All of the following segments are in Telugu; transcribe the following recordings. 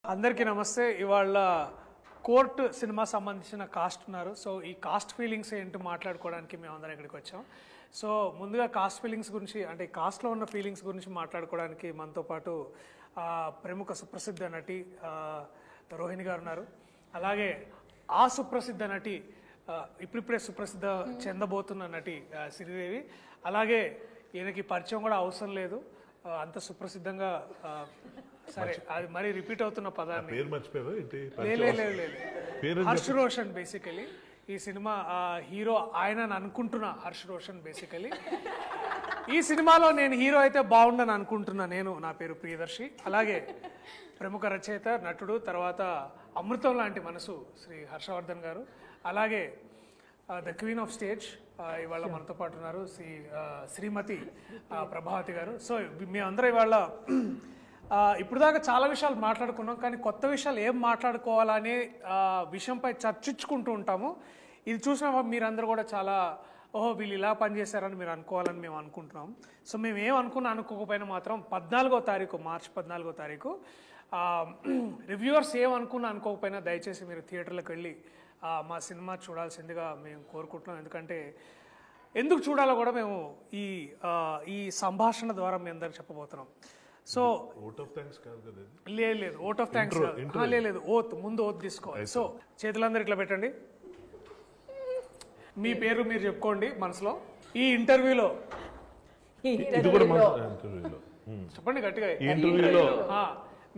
అందరికీ నమస్తే. ఇవాళ కోర్టు సినిమా సంబంధించిన కాస్ట్ ఉన్నారు. సో ఈ కాస్ట్ ఫీలింగ్స్ ఏంటో మాట్లాడుకోవడానికి మేమందరం ఇక్కడికి వచ్చాం. సో ముందుగా కాస్ట్ ఫీలింగ్స్ గురించి, అంటే కాస్ట్లో ఉన్న ఫీలింగ్స్ గురించి మాట్లాడుకోవడానికి మనతో పాటు ప్రముఖ సుప్రసిద్ధ నటి రోహిణి గారు ఉన్నారు. అలాగే ఆ సుప్రసిద్ధ నటి ఇప్పుడిప్పుడే సుప్రసిద్ధ చెందబోతున్న నటి శ్రీదేవి. అలాగే ఈయనకి పరిచయం కూడా అవసరం లేదు, అంత సుప్రసిద్ధంగా. సరే, అది మరీ రిపీట్ అవుతున్న పదాన్ని హర్ష్ రోషన్. బేసికలీ ఈ సినిమా హీరో ఆయన అనుకుంటున్న హర్ష్ రోషన్. బేసికలీ ఈ సినిమాలో నేను హీరో అయితే బాగుండని అనుకుంటున్నా. నా పేరు ప్రియదర్శి. అలాగే ప్రముఖ రచయిత, నటుడు, తర్వాత అమృతం లాంటి మనసు శ్రీ హర్షవర్ధన్ గారు. అలాగే ద క్వీన్ ఆఫ్ స్టేజ్ ఇవాళ మనతో పాటు ఉన్నారు శ్రీమతి ప్రభావతి గారు. సో మేమందరం ఇవాళ ఇప్పుడు దాకా చాలా విషయాలు మాట్లాడుకున్నాం, కానీ కొత్త విషయాలు ఏం మాట్లాడుకోవాలనే విషయంపై చర్చించుకుంటూ ఉంటాము. ఇది చూసిన మీరందరూ కూడా చాలా వీళ్ళు ఇలా పనిచేశారని మీరు అనుకోవాలని మేము అనుకుంటున్నాం. సో మేము అనుకోకపోయినా మాత్రం 14వ తారీఖు, మార్చి 14వ తారీఖు రివ్యూవర్స్ అనుకోకపోయినా దయచేసి మీరు థియేటర్లకు వెళ్ళి మా సినిమా చూడాల్సిందిగా మేము కోరుకుంటున్నాం. ఎందుకంటే ఎందుకు చూడాలో కూడా మేము ఈ సంభాషణ ద్వారా మీ అందరికి చెప్పబోతున్నాం. సో లేదు ఓట్ ఆఫ్ థ్యాంక్స్ లేదు, ముందు ఓత్ తీసుకోవాలి. సో చేతులందరూ ఇట్లా పెట్టండి, మీ పేరు మీరు చెప్పుకోండి మనసులో. ఈ ఇంటర్వ్యూలో చెప్పండి గట్టిగా,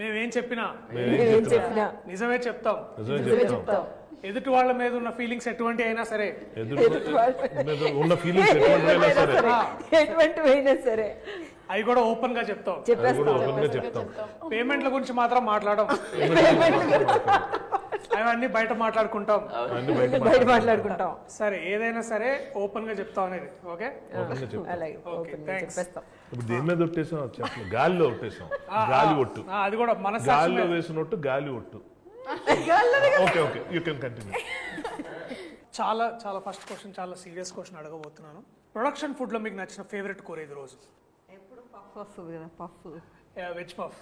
మేమేం చెప్పినా నిజమే చెప్తాం. ఎదుటి వాళ్ళ మీద ఉన్న ఫీలింగ్స్ ఎటువంటి అయినా సరే, అవి కూడా ఓపెన్ గా చెప్తాం. పేమెంట్ల గురించి మాత్రం మాట్లాడడం, అవన్నీ బయట మాట్లాడుకుంటాం. సరే, ఏదైనా సరే ఓపెన్ గా చెప్తాం అనేది. ఓకే, దేని మీద ఒట్టేసాం? గాలిలో ఒట్టేసాం. గాలి ఒట్టు, అది కూడా మన గాలిలో వేసినట్టు గాలి ఒట్టు. Okay okay, you can continue. చాలా చాలా ఫస్ట్ క్వశ్చన్, చాలా సీరియస్ క్వశ్చన్ అడగబోతున్నాను. ప్రొడక్షన్ ఫుడ్ లో మీకు నచ్చిన ఫేవరెట్ కూర ఇది రోజు? Veg puff.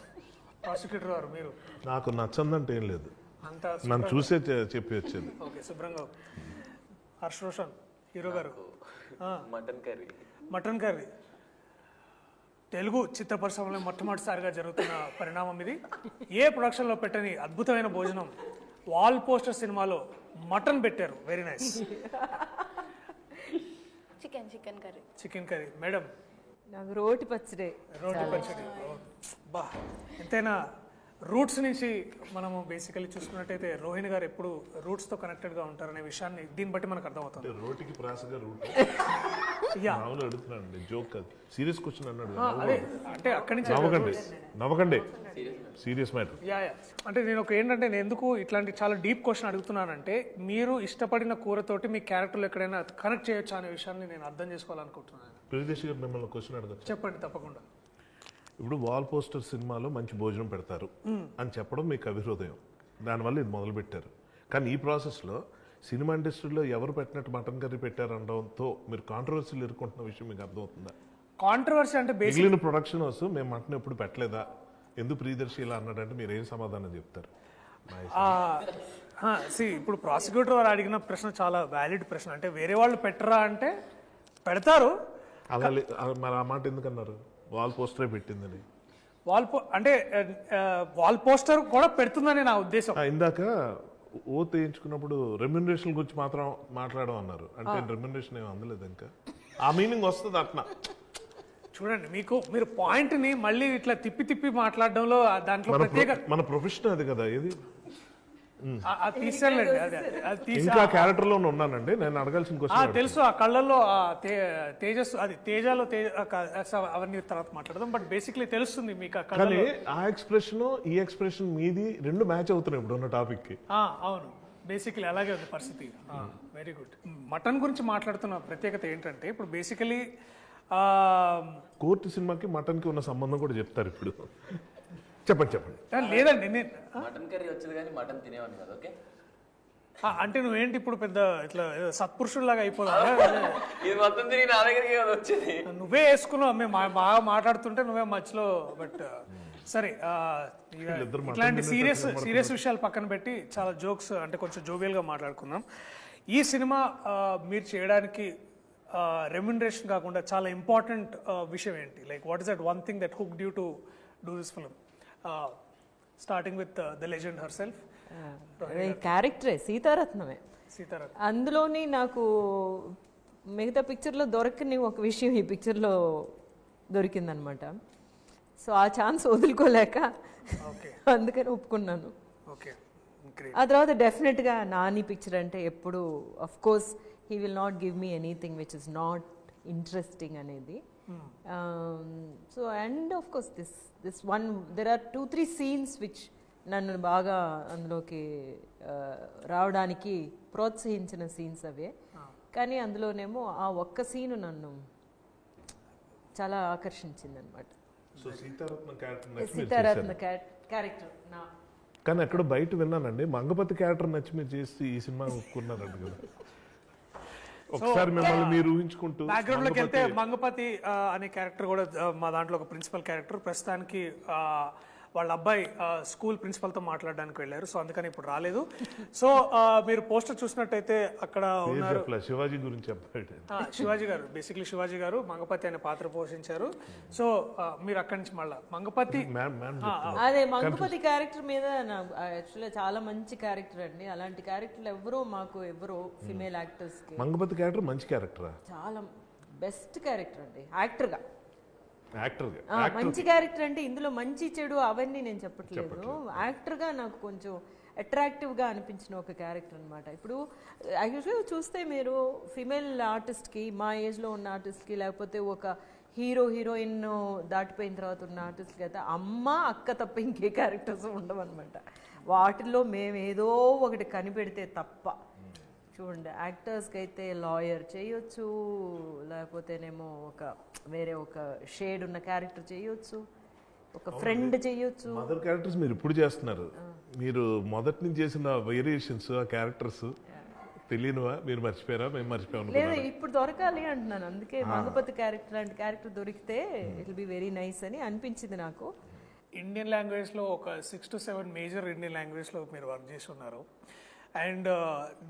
ప్రాసిక్యూటర్ గారు మీరు? నాకు నచ్చందంటే ఏం లేదు, నన్ను చూసే చెప్పి వచ్చేది. ఓకే, శుభ్రంగా. హర్ష్ రోషన్ హీరో గారు? Mutton curry. తెలుగు చిత్ర పరిశ్రమలో మొట్టమొదటిసారిగా జరుగుతున్న పరిణామం ఇది. ఏ ప్రొడక్షన్లో పెట్టని అద్భుతమైన భోజనం వాల్ పోస్టర్ సినిమాలో మటన్ పెట్టారు. Very nice. Chicken curry. Madam? రోటి పచ్చడి. బా, ఎంతైనా రూట్స్ నుంచి మనము బేసికలీ చూసుకున్నట్టయితే రోహిణి గారు ఎప్పుడు రూట్స్ తో కనెక్టెడ్ గా ఉంటారనే విషయాన్ని దీన్ని బట్టి మనకు అర్థమవుతుంది. రోటికి ప్రాసగా రూట్ అడుగుతున్నాను, జోక్ కాదు, సీరియస్ క్వశ్చన్ అన్నాడు. అంటే అక్కడి నుంచి నవ్వకండి, సీరియస్ మ్యాటర్. అంటే నేను ఏంటంటే నేను ఎందుకు ఇట్లాంటి చాలా డీప్ క్వశ్చన్ అడుగుతున్నానంటే, మీరు ఇష్టపడిన కూరతోటి మీ క్యారెక్టర్లు ఎక్కడైనా కనెక్ట్ చేయొచ్చు అనే విషయాన్ని నేను అర్థం చేసుకోవాలనుకుంటున్నాను. ప్రియదర్శి గారు మిమ్మల్ని క్వశ్చన్ అడగచ్చు? చెప్పండి, తప్పకుండా. ఇప్పుడు వాల్ పోస్టర్ సినిమాలో మంచి భోజనం పెడతారు అని చెప్పడం మీకు అవిహృదయం, దానివల్ల ఇది మొదలు పెట్టారు. కానీ ఈ ప్రాసెస్లో సినిమా ఇండస్ట్రీలో ఎవరు పెట్టినట్టు మటన్ కర్రీ పెట్టారు అనడంతో మీరు కాంట్రవర్సీలు ఎదుర్కొంటున్న విషయం మీకు అర్థమవుతుందా? కాంట్రవర్సీ అంటే మిగిలిన ప్రొడక్షన్ హౌస్ మేము మటన్ ఎప్పుడు పెట్టలేదా, ఎందుకు ప్రియదర్శి ఇలా అన్నాడంటే మీరు ఏం సమాధానం చెప్తారు? ఇప్పుడు ప్రాసిక్యూటర్ వారు అడిగిన ప్రశ్న చాలా వ్యాలిడ్ ప్రశ్న. అంటే వేరే వాళ్ళు పెట్టరా అంటే పెడతారు. అలా మరి ఆ మాట ఎందుకన్నారు? వాల్ పోస్టరే పెట్టిందని. అంటే వాల్ పోస్టర్ కూడా పెడుతుందని నా ఉద్దేశం. ఇందాక ఓత్ వేయించుకున్నప్పుడు రెమ్యునరేషన్ గురించి మాత్రం మాట్లాడడం అన్నారు, అంటే రెమ్యునరేషన్ ఏమి అందలేదు ఇంకా. ఆ మీనింగ్ వస్తుంది అట్లా. చూడండి, మీరు పాయింట్ ని మళ్ళీ ఇట్లా తిప్పి మాట్లాడడంలో దాంట్లో మన ప్రొఫెషన్ అది కదా. ఏది ఇంకా క్యారెక్టర్ లో ఉన్నానండి, నేను అడగాల్సిన క్వశ్చన్ తెలుసు. ఆ కళ్ళల్లో తేజస్సు, అది తేజాలో అవన్నీ తర్వాత మాట్లాడదాం. బట్ బేసిక్లీ తెలుస్తుంది మీకు. కానీ ఆ ఎక్స్ప్రెషన్ ఈ ఎక్స్ప్రెషన్ మీది రెండు మ్యాచ్ అవుతున్నాయి ఇప్పుడు ఉన్న టాపిక్ కి. అవును, బేసికలీ అలాగే ఉంది పరిస్థితి. Very good. మటన్ గురించి మాట్లాడుతున్న ప్రత్యేకత ఏంటంటే, ఇప్పుడు బేసికలీ కోర్టు సినిమాకి మటన్ కి ఉన్న సంబంధం కూడా చెప్తారు ఇప్పుడు. చెప్పండి. లేదండి, మటన్ కర్రీ వచ్చేది కానీ మటన్ తినేవాడిని కదా. ఓకే, అంటే నువ్వేంటి ఇప్పుడు పెద్ద ఇట్లా సత్పురుషుల్లాగా అయిపోదా? ఇది మొత్తం తిరిగి నా దగ్గరికి వచ్చేది. నువ్వే వేసుకున్నావు, మేము బాగా మాట్లాడుతుంటే నువ్వే మధ్యలో. బట్ సరే, ఇట్లాంటి సీరియస్ విషయాలు పక్కన పెట్టి చాలా జోక్స్ అంటే కొంచెం జోవియల్గా మాట్లాడుకుందాం. ఈ సినిమా మీరు చేయడానికి రెమ్యునరేషన్ కాకుండా చాలా ఇంపార్టెంట్ విషయం ఏంటి? Like what is that one thing that hooked you to do this film, starting with the legend herself? క్యారెక్టరే సీతారత్నమే. సీతారత్నం అందులోని నాకు మిగతా పిక్చర్లో దొరకని ఒక విషయం ఈ పిక్చర్లో దొరికిందనమాట. సో ఆ ఛాన్స్ వదులుకోలేక అందుకని ఒప్పుకున్నాను. ఆ తర్వాత డెఫినెట్గా నాని పిక్చర్ అంటే ఎప్పుడు of course he will not give me anything which is not interesting అనేది. So and of course this one there are 2-3 scenes which నన్ను బాగా అందులోకి రావడానికి ప్రోత్సహించిన సీన్స్ అవే. కానీ అందులోనేమో ఆ ఒక్క సీను నన్ను చాలా ఆకర్షించింది అనమాట. సీతారత్న క్యారెక్టర్ నా. కానీ ఎక్కడ బయట విన్నానండి, మంగపతి క్యారెక్టర్ నచ్చి మీరు చేసి ఈ సినిమా ఒప్పుకున్నారంట కదా. ఒకసారి మిమ్మల్ని మీరు ఊహించుకుంటూ బ్యాక్గ్రౌండ్ లోకి వెళ్తే మంగపతి అనే క్యారెక్టర్ కూడా మా దాంట్లో ఒక ప్రిన్సిపల్ క్యారెక్టర్. ప్రస్తుతానికి వాళ్ళ అబ్బాయి స్కూల్ ప్రిన్సిపల్తో మాట్లాడడానికి వెళ్ళారు, సో అందుకని ఇప్పుడు రాలేదు. సో మీరు పోస్టర్ చూసినట్టయితే అక్కడ ఉన్నారు శివాజీ గురించి చెప్పాడు. శివాజీ గారు, బేసిక్లీ శివాజీ గారు మంగపతి అనే పాత్ర పోషించారు. సో మీరు అక్కడి నుంచి మళ్ళీ మంగపతి. అదే మంగపతి క్యారెక్టర్ మీద యాక్చువల్గా చాలా మంచి క్యారెక్టర్ అండి. అలాంటి క్యారెక్టర్లు ఎవరో ఫిమేల్ యాక్టర్స్ కి మంగపతి క్యారెక్టర్ మంచి క్యారెక్టర్, చాలా బెస్ట్ క్యారెక్టర్ అండి. యాక్టర్గా యాక్టర్గా మంచి క్యారెక్టర్ అంటే ఇందులో మంచి చెడు అవన్నీ నేను చెప్పట్లేదు. యాక్టర్గా నాకు కొంచెం అట్రాక్టివ్గా అనిపించిన ఒక క్యారెక్టర్ అనమాట. ఇప్పుడు యాక్చువల్గా చూస్తే మీరు ఫిమేల్ ఆర్టిస్ట్కి, మా ఏజ్లో ఉన్న ఆర్టిస్ట్కి, లేకపోతే ఒక హీరోయిన్ దాటిపోయిన తర్వాత ఉన్న ఆర్టిస్ట్కి అయితే అమ్మ అక్క తప్ప ఇంకే క్యారెక్టర్స్ ఉండవు అనమాట. వాటిల్లో మేము ఏదో ఒకటి కనిపెడితే తప్ప. చూడండి, యాక్టర్స్కి అయితే లాయర్ చేయొచ్చు, లేకపోతేనేమో వేరే ఒక షేడ్ ఉన్న క్యారెక్టర్ చేయొచ్చు, ఒక ఫ్రెండ్ చేయొచ్చు. మదర్ క్యారెక్టర్స్ మీరు ఇప్పుడు చేస్తున్నారు. మీరు మొదటి నుంచి చేసిన వేరియేషన్స్ ఆ క్యారెక్టర్స్ తెలియనువా? మీరు మర్చిపోయారా? మేము మర్చిపోయాను. లేదు, ఇప్పుడు దొరకాలి అంటున్నాను. అందుకే మంగపతి క్యారెక్టర్ లాంటి క్యారెక్టర్ దొరికితే it will be very nice అని అనిపించింది నాకు. ఇండియన్ లాంగ్వేజ్లో ఒక 6 to 7 మేజర్ ఇండియన్ లాంగ్వేజ్లో మీరు వర్క్ చేసి ఉన్నారు. అండ్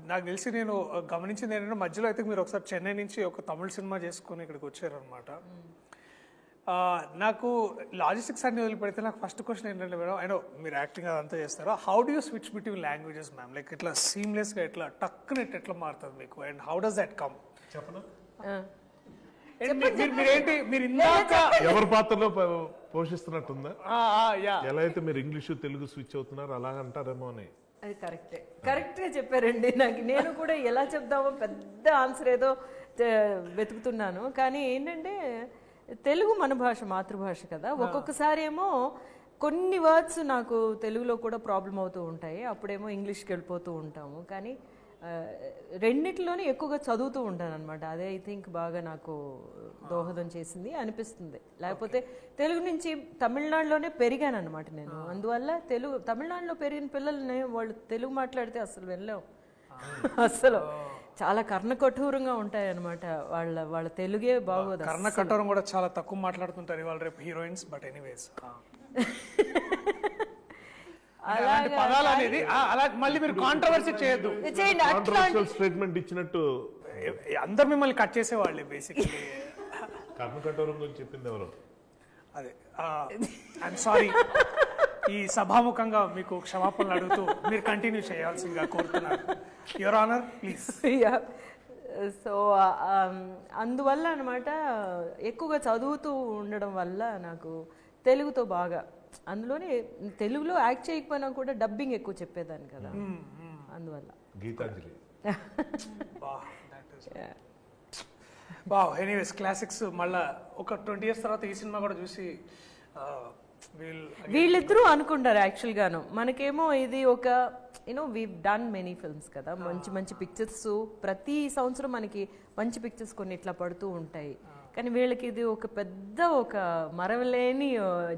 నాకు తెలిసి నేను గమనించింది ఏంటంటే మధ్యలో అయితే మీరు ఒకసారి చెన్నై నుంచి ఒక తమిళ సినిమా చేసుకుని ఇక్కడికి వచ్చారనమాట. నాకు లాజిస్టిక్స్ అన్ని వదిలిపెడితే నాకు ఫస్ట్ క్వశ్చన్ ఏంటంటే, మేడం అయినో మీరు యాక్టింగ్ అదంతా చేస్తారో, how do you switch between languages ma'am? Like ఇట్లా సీమ్లెస్గా ఎట్లా టక్కునెట్ ఎట్లా మారుతుంది మీకు? And how does that come? చెప్పనా? మీరేంటి మీరు ఇందాక ఎవరి పాత్రలో పోషిస్తున్నట్టుందా? ఎలా అయితే మీరు ఇంగ్లీషు తెలుగు స్విచ్ అవుతున్నారు అలాగంటారేమో అని. అది కరెక్ట్గా చెప్పారండి. నేను కూడా ఎలా చెప్దామో పెద్ద ఆన్సర్ ఏదో వెతుకుతున్నాను. కానీ ఏంటంటే తెలుగు మన భాష, మాతృభాష కదా. ఒక్కొక్కసారి ఏమో కొన్ని వర్డ్స్ నాకు తెలుగులో కూడా ప్రాబ్లం అవుతూ ఉంటాయి, అప్పుడేమో ఇంగ్లీష్కి వెళ్ళిపోతూ ఉంటాము. కానీ రెండిట్లోనే ఎక్కువగా చదువుతూ ఉంటాను అనమాట. అదే ఐ థింక్ బాగా నాకు దోహదం చేసింది అనిపిస్తుంది. లేకపోతే తెలుగు నుంచి తమిళనాడులోనే పెరిగాను అనమాట నేను. అందువల్ల తమిళనాడులో పెరిగిన పిల్లల్ని వాళ్ళు తెలుగు మాట్లాడితే అసలు వెళ్ళలేవు. అసలు చాలా కర్ణకఠోరంగా ఉంటాయి అనమాట. వాళ్ళ తెలుగే బాగోదు. కర్ణకఠోరం కూడా చాలా తక్కువ మాట్లాడుతుంటారు ఇవాళ రేపు హీరోయిన్స్. బట్ ఎనీవేస్ పదాలు అనేది అలా మళ్ళీ మీరు కాంట్రవర్సీ చేయొద్దు. స్టేట్మెంట్ ఇచ్చినట్టు అందరు మిమ్మల్ని కట్ చేసేవాళ్ళే బేసిక్లీ. కర్ణకఠోరం గురించి చెప్పింది ఎవరు? అదే ఐఎమ్ సారీ. ఈ సభాముఖంగా మీకు క్షమాపణలు అడుగుతూ మీరు కంటిన్యూ చేయాల్సిందిగా కోరుతున్నాను. Your honour please. సో అందువల్ల అనమాట ఎక్కువగా చదువుతూ ఉండడం వల్ల నాకు తెలుగుతో బాగా, అందులోనే తెలుగులో యాక్ట్ చేయకపోయినా కూడా డబ్బింగ్ ఎక్కువ చెప్పేదాన్ని కదా, అందువల్ల. గీతాంజలి. ఎనీవేస్ క్లాసిక్స్ మళ్ళా ఒక 20 years తర్వాత ఈ సినిమా కూడా చూసి వీళ్ళిద్దరూ అనుకుంటారు యాక్చువల్గాను. మనకేమో ఇది ఒక వీ డన్ మెనీ ఫిల్మ్స్ కదా, మంచి మంచి పిక్చర్స్ ప్రతి సంవత్సరం మనకి మంచి పిక్చర్స్ కొన్ని ఇట్లా పడుతూ ఉంటాయి. కానీ వీళ్ళకి ఇది ఒక పెద్ద ఒక మరవలేని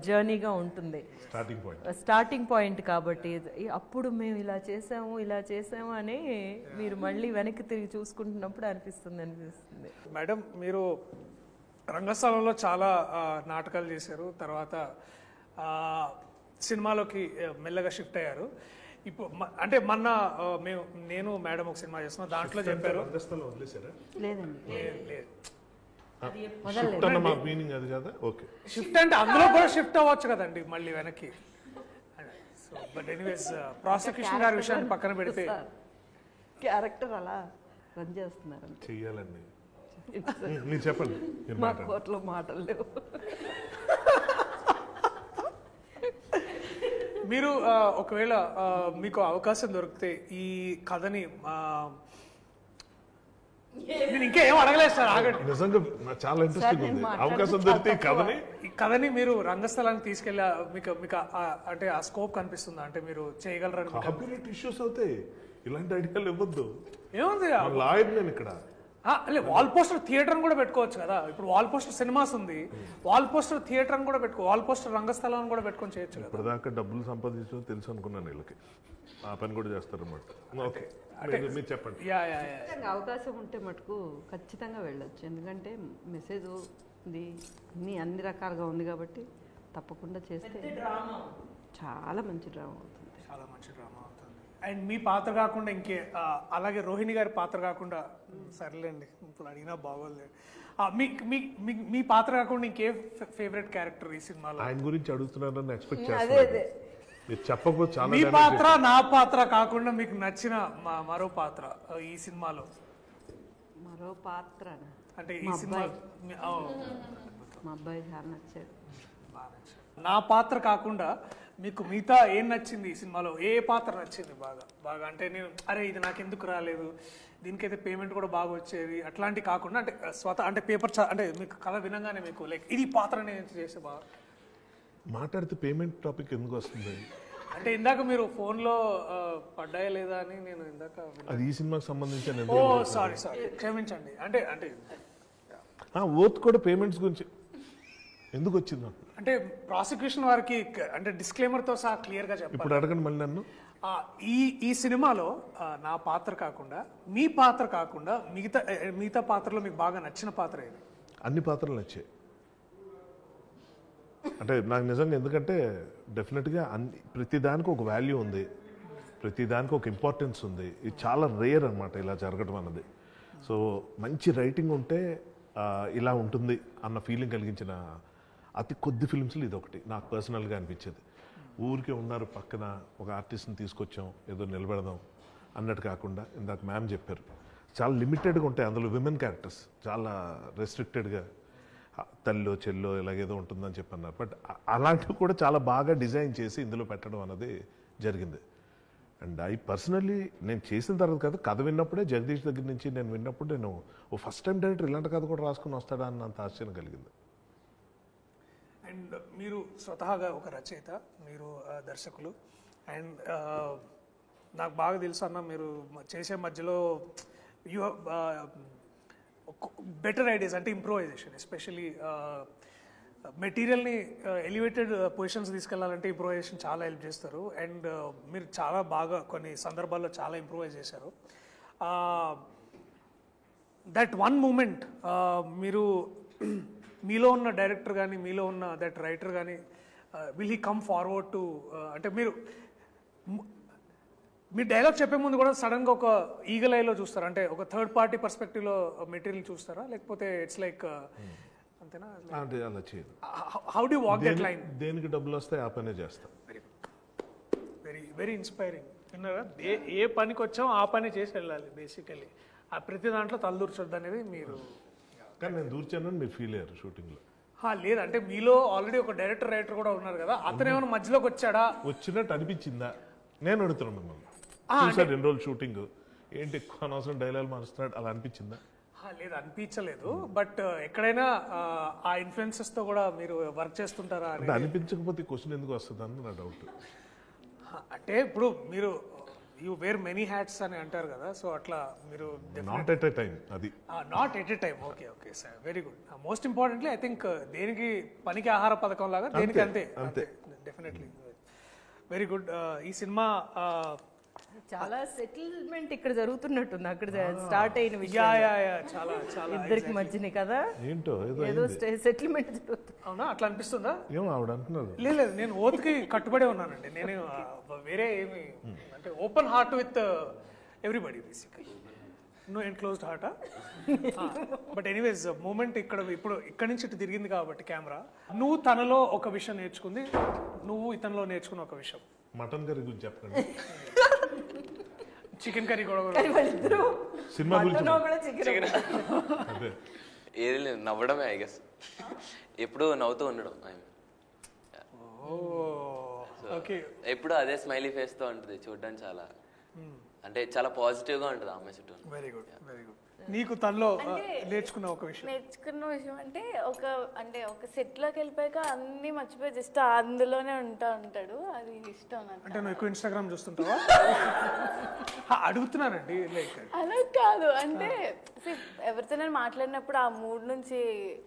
జర్నీగా ఉంటుంది, స్టార్టింగ్ పాయింట్. కాబట్టి అప్పుడు మేము ఇలా చేసాము అని మీరు మళ్ళీ వెనక్కి తిరిగి చూసుకుంటున్నప్పుడు అనిపిస్తుంది. మేడం, మీరు రంగస్థలంలో చాలా నాటకాలు చేశారు, తర్వాత సినిమాలోకి మెల్లగా షిఫ్ట్ అయ్యారు. ఇప్పుడు అంటే మొన్న నేను మేడం ఒక సినిమా చేస్తున్నా, దాంట్లో చెప్పారు షిఫ్ట్ అంటే అందులో కూడా షిఫ్ట్ అవ్వచ్చు కదండి మళ్ళీ వెనక్కి. సో బట్ ఎనీవేస్ ప్రాసిక్యూషన్ గారి విషయాన్ని పక్కన పెడితే క్యారెక్టర్ అలా రన్ చేస్తున్నారు చెయ్యాలండి. మీరు చెప్పండి. మా కోర్టులో మాటలు లేవు. మీరు ఒకవేళ మీకు అవకాశం దొరికితే ఈ కథని నేను ఇంకా ఏం అడగలేదు సార్, ఆగండి. నిజంగా చాలా ఇంట్రెస్టింగ్ ఉంది. అవకాశం దొరికితే ఈ కథని మీరు రంగస్థలానికి తీసుకెళ్ళి మీకు అంటే ఆ స్కోప్ కనిపిస్తుందా, అంటే మీరు చేయగలరని? కాపీరైట్ ఇష్యూస్ అవుతాయి, ఇలాంటి ఐడియాలు ఇవ్వద్దు. ఏముంది లాయర్ నేను ఇక్కడ వాల్ పోస్టర్ థియేటర్ కూడా పెట్టుకోవచ్చు కదా. ఇప్పుడు వాల్ పోస్టర్ సినిమాస్ ఉంది, వాల్ పోస్టర్ థియేటర్ కూడా పెట్టుకో, వాల్ పోస్టర్ రంగస్థలం కూడా పెట్టుకొని చేయొచ్చు. ఇప్పటిదాకా డబ్బులు సంపాదించడం తెలుసు అనుకున్నాను, వీళ్ళకి ఆ పని కూడా చేస్తారు అన్నమాట. ఓకే, మీరు చెప్పండి. అవకాశం ఉంటే మటుకు ఖచ్చితంగా వెళ్ళొచ్చు, ఎందుకంటే మెసేజ్ ఉంది, అన్ని రకాలుగా ఉంది కాబట్టి తప్పకుండా చేస్తే చాలా మంచి డ్రామా అవుతుంది. చాలా మంచి డ్రామా అవుతుంది. అండ్ మీ పాత్ర కాకుండా ఇంకే అలాగే రోహిణి గారి పాత్ర కాకుండా, సర్లేండి ఇప్పుడు అడిగినా బాగోలేదు, మీ పాత్ర కాకుండా ఇంకే ఫేవరెట్ క్యారెక్టర్ ఈ సినిమాలో? ఆయన గురించి అడుగుతున్నారని ఎక్స్పెక్ట్ చేస్తాను. మీరు చెప్పకపోతే చాలా. మీ పాత్ర నా పాత్ర కాకుండా మీకు నచ్చిన మరో పాత్ర ఈ సినిమాలో? మరో పాత్ర అంటే ఈ సినిమా మా అబ్బాయి చాలా నచ్చాడు. నా పాత్ర కాకుండా మీకు మిగతా ఏం నచ్చింది ఈ సినిమాలో? ఏ పాత్ర నచ్చింది బాగా అంటే నేను ఇది నాకు ఎందుకు రాలేదు, దీనికైతే పేమెంట్ కూడా బాగా వచ్చేది, అట్లాంటి కాకుండా అంటే అంటే పేపర్ అంటే మీకు కథ వినగానే మీకు లైక్ ఇది పాత్ర నేను చేస్తే బాగా మాట్లాడితే పేమెంట్ టాపిక్ ఎందుకు వస్తుంది? అంటే ఇందాక మీరు ఫోన్లో పడ్డాయా లేదా అని నేను ఇందాక అది ఈ సినిమాకి సంబంధించిన. సారీ క్షమించండి. అంటే ఓత్ కూడా పేమెంట్స్ గురించి ఎందుకు వచ్చింది అంటే ప్రాసిక్యూషన్ వారికి అంటే డిస్క్లైమర్ తో సహా క్లియర్ గా చెప్పాలి. ఇప్పుడు అడగండి మళ్ళీ నన్ను. ఈ సినిమాలో నా పాత్ర కాకుండా మీ పాత్ర కాకుండా మిగతా పాత్రలో మీకు బాగా నచ్చిన పాత్ర ఏది? అన్ని పాత్రలు నచ్చాయి అంటే నాకు నిజంగా, ఎందుకంటే డెఫినెట్గా ప్రతిదానికి ఒక వాల్యూ ఉంది, ప్రతిదానికి ఒక ఇంపార్టెన్స్ ఉంది. ఇది చాలా రేర్ అనమాట ఇలా జరగడం అన్నది. సో మంచి రైటింగ్ ఉంటే ఇలా ఉంటుంది అన్న ఫీలింగ్ కలిగించిన అతి కొద్ది ఫిల్మ్స్లో ఇది ఒకటి నాకు పర్సనల్గా అనిపించేది. ఊరికే ఉన్నారు పక్కన ఒక ఆర్టిస్ట్ని తీసుకొచ్చాం ఏదో నిలబెడదాం అన్నట్టు కాకుండా, ఇందాక మ్యామ్ చెప్పారు చాలా లిమిటెడ్గా ఉంటాయి అందులో విమెన్ క్యారెక్టర్స్, చాలా రెస్ట్రిక్టెడ్గా తల్లో చెల్లో ఇలాగేదో ఉంటుందని చెప్పన్నారు. బట్ అలాంటివి కూడా చాలా బాగా డిజైన్ చేసి ఇందులో పెట్టడం అన్నది జరిగింది. అండ్ ఐ పర్సనల్లీ నేను చేసిన తర్వాత కాదు, కథ విన్నప్పుడే జగదీష్ దగ్గర నుంచి నేను విన్నప్పుడు నేను ఫస్ట్ టైం డైరెక్టర్ ఇలాంటి కథ కూడా రాసుకుని వస్తాడా అన్నంత ఆశ్చర్యం కలిగింది. అండ్ మీరు స్వతహాగా ఒక రచయిత, మీరు దర్శకులు, అండ్ నాకు బాగా తెలుసు అన్న మీరు చేసే మధ్యలో యూ బెటర్ ఐడియాస్ అంటే ఇంప్రూవైజేషన్, ఎస్పెషలీ మెటీరియల్ని ఎలివేటెడ్ పొజిషన్స్ తీసుకెళ్లాలంటే ఇంప్రూవైజేషన్ చాలా హెల్ప్ చేస్తారు. అండ్ మీరు చాలా బాగా కొన్ని సందర్భాల్లో చాలా ఇంప్రూవైజ్ చేశారు. దట్ వన్ మూమెంట్ మీరు మీలో ఉన్న డైరెక్టర్ కానీ మీలో ఉన్న దట్ రైటర్ కానీ will he come forward to అంటే మీరు డైలాగ్ చెప్పే ముందు కూడా సడన్గా ఒక ఈగల్ ఐలో చూస్తారా, అంటే ఒక థర్డ్ పార్టీ పర్స్పెక్టివ్లో మెటీరియల్ చూస్తారా, లేకపోతే ఇట్స్ లైక్ అంతేనా? అంటే అలా చేయదు. How do walk that line? దేనికి డబ్బులు వస్తాయి ఆ పనే చేస్తాం. Very very inspiring. విన్నారా? ఏ పనికి వచ్చామో ఆ పని చేసి వెళ్ళాలి బేసికలీ. ఆ ప్రతి దాంట్లో తలదూర్చొద్దు అనేది మీరు. కానీ నేను దూర్చానని మీరు ఫీల్ అయ్యారు షూటింగ్లో? లేదంటే మీలో ఆల్రెడీ ఒక డైరెక్టర్ రైటర్ కూడా ఉన్నారు కదా, అతను ఏమైనా మధ్యలోకి వచ్చాడా? వచ్చినట్టు అనిపించిందా? నేను అడుగుతున్నాను మిమ్మల్ని. చూసారు 2 రోజులు షూటింగ్, ఏంటి ఎక్కువ అనవసరం డైలాగ్ మారుస్తున్నాడు అలా అనిపించిందా? లేదు, అనిపించలేదు. బట్ ఎక్కడైనా ఆ ఇన్ఫ్లుయెన్సెస్ తో కూడా మీరు వర్క్ చేస్తుంటారా? అంటే అనిపించకపోతే క్వశ్చన్ ఎందుకు వస్తుంది అని నా డౌట్. అంటే ఇప్పుడు మీరు యూ వేర్ మెనీ హ్యాట్స్ అని అంటారు కదా, సో అట్లా మీరు నాట్ ఎట్ ఎ టైం అది. Not at a time. Okay okay sir, very good. Most importantly I think దేనికి పనికి ఆహార పథకం లాగా దేనికి అంతే అంతే. Definitely very good. ఈ సినిమా చాలా సెటిల్మెంట్ ఇక్కడ జరుగుతున్నట్టుంది, అక్కడ స్టార్ట్ అయిన యా విషయం యా యా చాలా చాలా ఇద్దరికి మధ్యనే కదా, ఏంటో ఏదో సెటిల్మెంట్ జరుగుతుంది. అవునా, అట్లా అనిపిస్తుందా? ఏమో ఆవిడ అంటున్నారు. లేదు లేదు, నేను ఓత్కి కట్టుబడే ఉన్నానండి. నేను వేరే ఏమి అంటే open heart with everybody basically, no enclosed heart. But anyways moment ఇప్పుడు ఇక్కడి నుంచి ఇటు తిరిగింది కాబట్టి కెమెరా, నువ్వు తనలో ఒక విషయం నేర్చుకుంది, నువ్వు ఇతనిలో నేర్చుకున్న ఒక విషయం. మటన్ కర్రీ గురించి చెప్పండి. చికెన్ కర్రీ కూడా సినిమా గురించి అదే ఏది లేదు, నవ్వడమే ఐ గెస్. ఎప్పుడు నవ్వుతూ ఉండడం. ఓకే, ఎప్పుడు అదే స్మైలీ ఫేస్ తో ఉంటుంది, చూడడానికి చాలా అంటే చాలా పాజిటివ్ గా ఉంటుంది ఆమె చుట్టూ. Very good very good. నీకు తనలో నేర్చుకున్న ఒక విషయం? నేర్చుకున్న విషయం అంటే ఒక సెట్ లోకి వెళ్ళిపోయాక అన్ని మర్చిపోయి జస్ట్ అందులోనే ఉంటాడు, అది ఇష్టం నాకు. అంటే నువ్వు ఎక్కువ ఇన్స్టాగ్రామ్ చూస్తుంటావా? అడుగుతున్నానండి. లైక్ అలా కాదు, అంటే ఎవరితో నేను మాట్లాడినప్పుడు ఆ మూడ్ నుంచి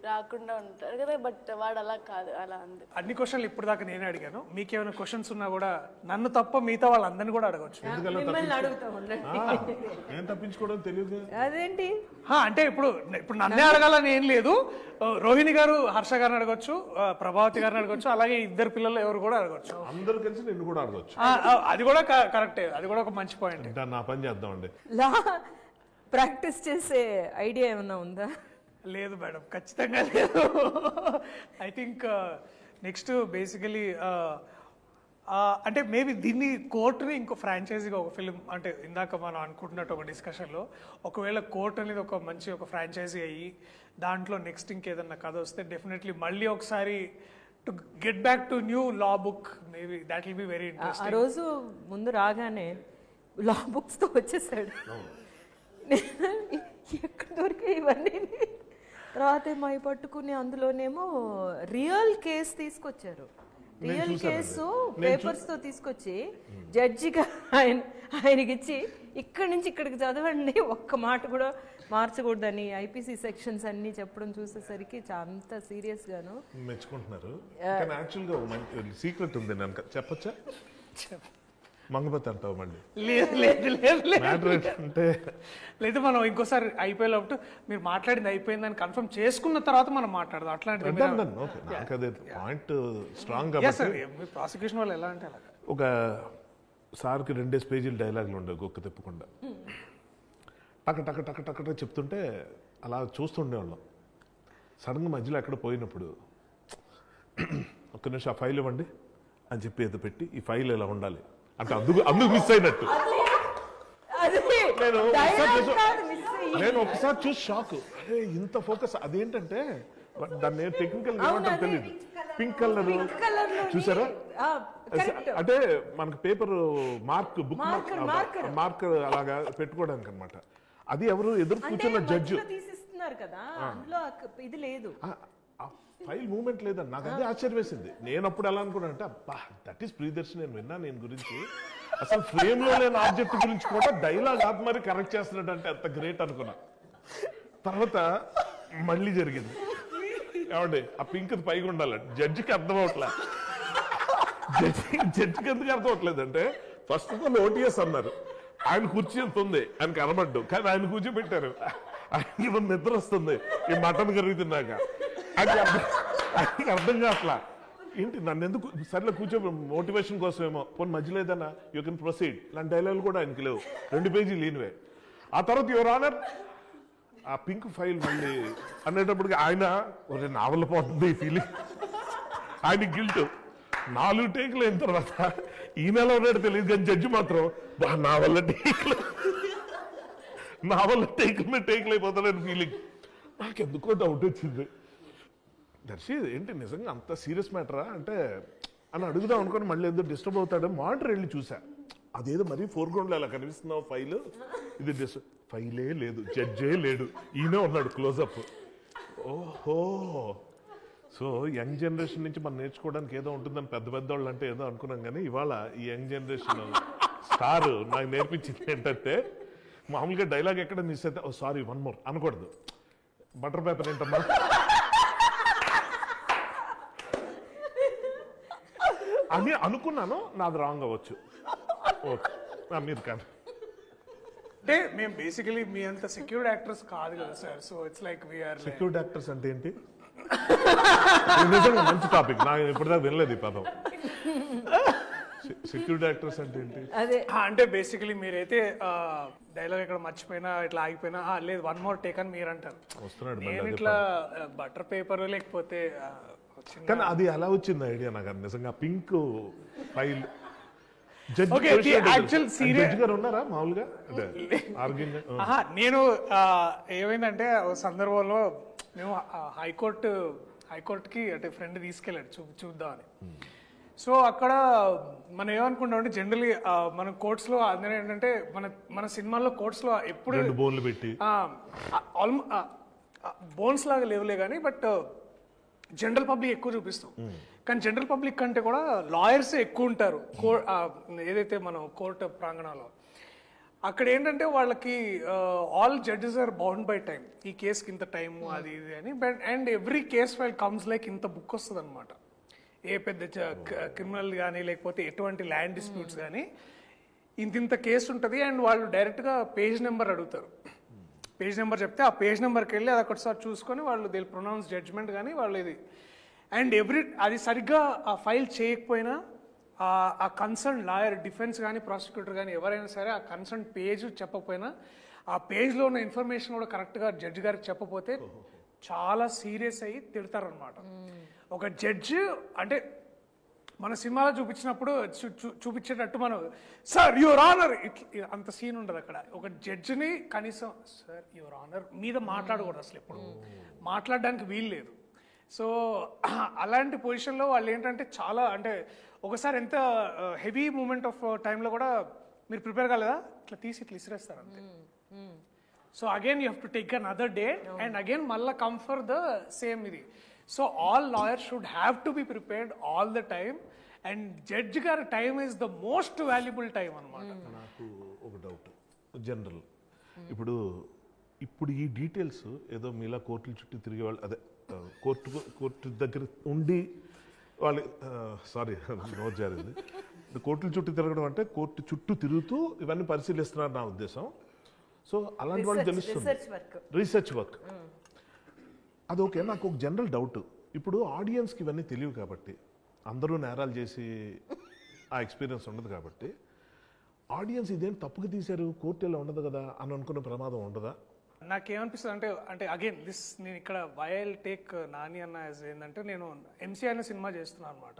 రాకుండా ఉంటారు కదా, బట్ వాడు అలా కాదు, అలా అంది. అన్ని క్వశ్చన్లు ఇప్పుడు దాకా నేనే అడిగాను. మీకేమైనా క్వశ్చన్స్ ఉన్నా కూడా నన్ను తప్ప మిగతా వాళ్ళందరినీ కూడా అడగచ్చు. మిమ్మల్ని అడుగుతా ఉండండి. నేను తప్పించుకోవడం తెలియదు. అదేంటి అంటే ఇప్పుడు నన్నే అడగాలని ఏం లేదు. రోహిణి గారు హర్ష గారిని అడగొచ్చు, ప్రభావతి గారిని అడగొచ్చు, అలాగే ఇద్దరు పిల్లలు ఎవరు కూడా అడగొచ్చు. అందరూ కలిసి నిన్ను కూడా అడగొచ్చు. అది కూడా కరెక్టే, అది కూడా ఒక మంచి పాయింట్. నా పని చేద్దామండి. ప్రాక్టీస్ చేసే ఐడియా ఏమన్నా ఉందా? లేదు మేడం, ఖచ్చితంగా లేదు. ఐ థింక్ నెక్స్ట్ బేసికలీ అంటే మేబీ దీన్ని కోర్టుని ఇంకో ఫ్రాంచైజీగా ఒక ఫిలిం, అంటే ఇందాక మనం అనుకుంటున్నట్టు ఒక డిస్కషన్లో ఒకవేళ కోర్ట్ అనేది ఒక మంచి ఒక ఫ్రాంచైజీ అయ్యి దాంట్లో నెక్స్ట్ ఇంకేదన్నా కథ వస్తే డెఫినెట్లీ మళ్ళీ ఒకసారి to get back to new law book, maybe that will be very ఆ ఇంట్రెస్టింగ్. రోజు ముందు రాగానే లా బుక్స్ తో వచ్చేసాడు. ఎక్కడ దొరికాయి ఇవన్నీ? తర్వాత అవి పట్టుకుని అందులోనేమో రియల్ కేసు తీసుకొచ్చారు. రియల్ కేసు పేపర్స్ తో తీసుకొచ్చి జడ్జిగా ఆయనకి ఇచ్చి ఇక్కడి నుంచి ఇక్కడికి చదవండి, ఒక్క మాట కూడా మార్చకూడదని ఐపీసీ సెక్షన్స్ అన్ని చెప్పడం చూసేసరికి అంత సీరియస్ గాను మెచ్చుకుంటున్నారు. కానీ యాక్చువల్ గా మంచి సీక్రెట్ ఉంది, నేను చెప్పొచ్చా? మంగపతి అంటావు మళ్ళీ? లేదు లేదు లేదు మ్యాటర్ ఏంటంటే లేదు, మనం ఇంకోసారి అయిపోయేలోపు మీరు మాట్లాడింది అయిపోయిందని కన్ఫర్మ్ చేసుకున్న తర్వాత మనం మాట్లాడదాం. అట్లాంటిది నాకు అదే పాయింట్ స్ట్రాంగ్ ప్రాసిక్యూషన్ వాళ్ళు ఎలా అంటే అలాగా. ఒక సార్కి 2 పేజీలు డైలాగులు ఉండవు గొక్క తిప్పకుండా, టక టక టక టక చెప్తుంటే అలా చూస్తుండేవాళ్ళం. సడన్గా మధ్యలో ఎక్కడ పోయినప్పుడు ఒక్క నిమిషం ఆ ఫైల్ ఇవ్వండి అని చెప్పి ఏదో పెట్టి ఈ ఫైల్ ఇలా ఉండాలి అంటే అందుకు మిస్ అయినట్టు. నేను ఒకసారి చూసి షాక్, అరే ఇంత ఫోకస్. అదేంటంటే దాన్ని టెక్నికల్ ఏమంటారు తెలియదు, పింక్ కలర్ చూసారా? అంటే మనకు పేపర్ బుక్ మార్కర్ అలాగా పెట్టుకోవడానికి అనమాట. అది ఎవరు ఎదురు కూర్చున్న జడ్జి తీసిస్తున్నారు కదా, అందులో ఇది లేదు, ఫైల్ మూమెంట్ లేదని నాకు అదే ఆశ్చర్యం వేసింది. నేను అప్పుడు ఎలా అనుకున్నా అంటే అబ్బా దట్ ఈస్ ప్రియదర్శి, నేను విన్నా నేను గురించి, అసలు ఫ్రేమ్ లో లేని ఆబ్జెక్ట్ గురించి కూడా డైలాగ్ ఆపి మరి కరెక్ట్ చేస్తున్నాడు అంటే అంత గ్రేట్ అనుకున్నా. తర్వాత మళ్ళీ జరిగింది, ఏమండి ఆ పింక్ పైగా ఉండాలండి, జడ్జికి అర్థం అవట్లే. జడ్జికి ఎందుకు అర్థం అవట్లేదు అంటే ఫస్ట్ ఆఫ్ ఆల్ ఓటీఎస్ అన్నారు, ఆయన కుర్చీ ఎంత ఉంది ఆయన కనబడ్డు, కానీ ఆయన కూర్చోబెట్టారు. ఆయనకి నిద్ర వస్తుంది ఈ మటన్ కర్రీ తిన్నాక, ఆయనకి అర్థం కావట్లా. ఏంటి నన్ను ఎందుకు సర్లే కూర్చో మోటివేషన్ కోసమేమో, పోనీ మధ్యలో ఏదన్నా యూ కెన్ ప్రొసీడ్ ఇలాంటి డైలాగులు కూడా ఆయనకి లేవు, 2 పేజీలు లేనివే. ఆ తర్వాత యువర్ ఆనర్ ఆ పింక్ ఫైల్ మళ్ళీ అనేటప్పటికి ఆయన ఒక నావల్ పోతుంది ఈ ఫీలింగ్, ఆయన గిల్ట్. 4 టేకులు అయిన తర్వాత ఈ నెల ఉన్నాడు తెలియదు కానీ జడ్జి మాత్రం నా వల్ల టేకులు అయిపోతాడని ఫీలింగ్. నాకెందుకో డౌట్ వచ్చింది, దర్శి ఏంటి నిజంగా అంత సీరియస్ మ్యాటరా అంటే అని అడుగుదాం అనుకుని మళ్ళీ ఎందుకు డిస్టర్బ్ అవుతాడో మానిటర్ వెళ్ళి చూసా, అదేదో మరీ ఫోర్గ్రౌండ్లో అలా కనిపిస్తున్నావు ఫైల్, ఇది ఫైలే లేదు, జడ్జే లేడు, ఈయనే ఉన్నాడు క్లోజప్. ఓహో, సో యంగ్ జనరేషన్ నుంచి మనం నేర్చుకోవడానికి ఏదో ఉంటుందని పెద్ద వాళ్ళు అంటే ఏదో అనుకున్నాం, కానీ ఇవాళ ఈ యంగ్ జనరేషన్ స్టార్ నాకు నేర్పించింది ఏంటంటే మామూలుగా డైలాగ్ ఎక్కడ మిస్ అయితే సారీ 1 more అనకూడదు. బటర్ పేపర్ ఏంటమ్మా అని అనుకున్నాను, నాది రాంగ్ అవ్వచ్చు. ఓకే మీరు కానీ అంటే మేము బేసికలీ మీ అంత సెక్యూర్డ్ యాక్టర్స్ కాదు కదా sir. So it's like we are secured actors అంటే ఏంటి? ఇది నిజంగా మంచి టాపిక్, నాకు ఇప్పటిదాకా వినలేదు ఈ పదం. సెక్యూరిటీ యాక్టర్స్ అంటే ఏంటి? అదే అంటే బేసికలీ మీరైతే డైలాగ్ ఇక్కడ మర్చిపోయినా ఇట్లా ఆగిపోయినా లేదు 1 more టేక్ అని మీరు అంటారు. వస్తున్నాడు నేను ఇట్లా బటర్ పేపర్ లేకపోతే కానీ అది ఎలా వచ్చింది ఐడియా నాకు నిజంగా. Pink file Okay, the actual serious- గారు ఉన్నారా మామూలుగా ఆర్గ్యుమెంట్? నేను ఏమైందంటే ఓ సందర్భంలో మేము హైకోర్టుకి అంటే ఫ్రెండ్ తీసుకెళ్ళాడు చూద్దామని. సో అక్కడ మనం ఏమనుకుంటాం అంటే జనరలీ మన కోర్ట్స్ లో అందరూ ఏంటంటే మన సినిమాల్లో కోర్ట్స్ లో ఎప్పుడు 2 బోన్లు పెట్టి బోన్స్ లాగా లేవులే కానీ బట్ జనరల్ పబ్లిక్ ఎక్కువ చూపిస్తాం. కానీ జనరల్ పబ్లిక్ కంటే కూడా లాయర్స్ ఎక్కువ ఉంటారు ఏదైతే మనం కోర్టు ప్రాంగణంలో. అక్కడ ఏంటంటే వాళ్ళకి all judges are bound by time. ఈ కేసుకి ఇంత టైము అది ఇది అని. But and every case file comes like ఇంత బుక్ వస్తుంది అనమాట. ఏ పెద్ద క్రిమినల్ కానీ లేకపోతే ఎటువంటి ల్యాండ్ డిస్ప్యూట్స్ కానీ ఇంత కేసు ఉంటుంది. అండ్ వాళ్ళు డైరెక్ట్గా పేజ్ నెంబర్ అడుగుతారు. పేజ్ నెంబర్ చెప్తే ఆ పేజ్ నెంబర్కి వెళ్ళి అది ఒకటిసారి చూసుకొని వాళ్ళు దే ప్రొనౌన్స్ జడ్జ్మెంట్ కానీ వాళ్ళు ఇది. అండ్ అది సరిగ్గా ఆ ఫైల్ చేయకపోయినా ఆ కన్సర్న్ లాయర్ డిఫెన్స్ కానీ ప్రాసిక్యూటర్ కానీ ఎవరైనా సరే ఆ కన్సర్న్ పేజ్ చెప్పకపోయినా ఆ పేజ్లో ఉన్న ఇన్ఫర్మేషన్ కూడా కరెక్ట్గా జడ్జి గారికి చెప్పకపోతే చాలా సీరియస్ అయ్యి తిడతారనమాట. ఒక జడ్జి అంటే మన సినిమాలో చూపించినప్పుడు చూపించేటట్టు మనం సార్ యువర్ ఆనర్ అంత సీన్ ఉండదు అక్కడ. ఒక జడ్జిని కనీసం సార్ యువర్ ఆనర్ మీద మాట్లాడకూడదు, అసలు ఎప్పుడు మాట్లాడడానికి వీలు లేదు. సో అలాంటి పొజిషన్లో వాళ్ళు ఏంటంటే చాలా అంటే ఒకసారి ఎంత హెవీ మూమెంట్ ఆఫ్ టైంలో కూడా మీరు ప్రిపేర్ కాలేదా ఇట్లా తీసి ఇట్లా ఇసిరేస్తారు అంతే. So again you have to take another day and again మళ్ళీ కమ్ ఫర్ ద సేమ్ ఇది. So all lawyers should have to be prepared all the time. And judge గారి time is the most valuable time అనమాట. నాకు ఒక డౌట్ జనరల్, ఇప్పుడు ఈ డీటెయిల్స్ ఏదో మీలా కోర్టుల చుట్టూ తిరిగే వాళ్ళు అదే కోర్టు దగ్గర ఉండి వాళ్ళు సారీ నోట్ జరిగింది. కోర్టుల చుట్టూ తిరగడం అంటే కోర్టు చుట్టూ తిరుగుతూ ఇవన్నీ పరిశీలిస్తున్నారు నా ఉద్దేశం. సో అలాంటి వాళ్ళు తెలుస్తుంది రీసెర్చ్ వర్క్. అది ఓకే. నాకు ఒక జనరల్ డౌట్, ఇప్పుడు ఆడియన్స్కి ఇవన్నీ తెలియవు కాబట్టి అందరూ నేరాలు చేసి ఆ ఎక్స్పీరియన్స్ ఉండదు కాబట్టి ఆడియన్స్ ఇదేం తప్పుగా తీశారు కోర్టు ఇలా ఉండదు కదా అని అనుకునే ప్రమాదం ఉండదా? నాకేమనిపిస్తుంది అంటే అగైన్ నేను ఇక్కడ వైల్ టేక్ నాని అన్న ఏంటంటే నేను ఎంసీ అనే సినిమా చేస్తున్నాను అనమాట.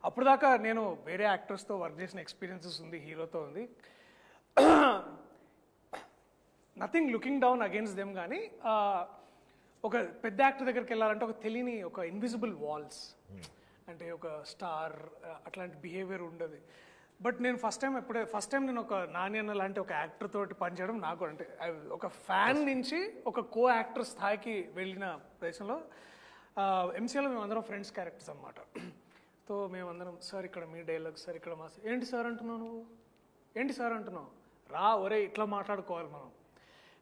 అప్పుడు దాకా నేను వేరే యాక్టర్స్తో వర్క్ చేసిన ఎక్స్పీరియన్సెస్ ఉంది, హీరోతో ఉంది. Nothing looking down against them. కానీ ఒక పెద్ద యాక్టర్ దగ్గరికి వెళ్ళాలంటే ఒక తెలియని ఒక ఇన్విజిబుల్ వాల్స్ అంటే ఒక స్టార్ అట్లాంటి బిహేవియర్ ఉండదు. బట్ నేను ఫస్ట్ టైం నేను ఒక నాని అన్న లాంటి ఒక యాక్టర్ తోటి పనిచేయడం నాకు అంటే ఒక ఫ్యాన్ నుంచి ఒక కో యాక్టర్ స్థాయికి వెళ్ళిన ప్రదేశంలో ఎంసీలో మేమందరం ఫ్రెండ్స్ క్యారెక్టర్స్ అనమాట. సో మేమందరం సార్ ఇక్కడ మీ డైలాగ్ సార్ ఇక్కడ మా ఏంటి సార్ అంటున్నావు నువ్వు ఏంటి సార్ అంటున్నావు రా ఒరే ఇట్లా మాట్లాడుకోవాలి మనం.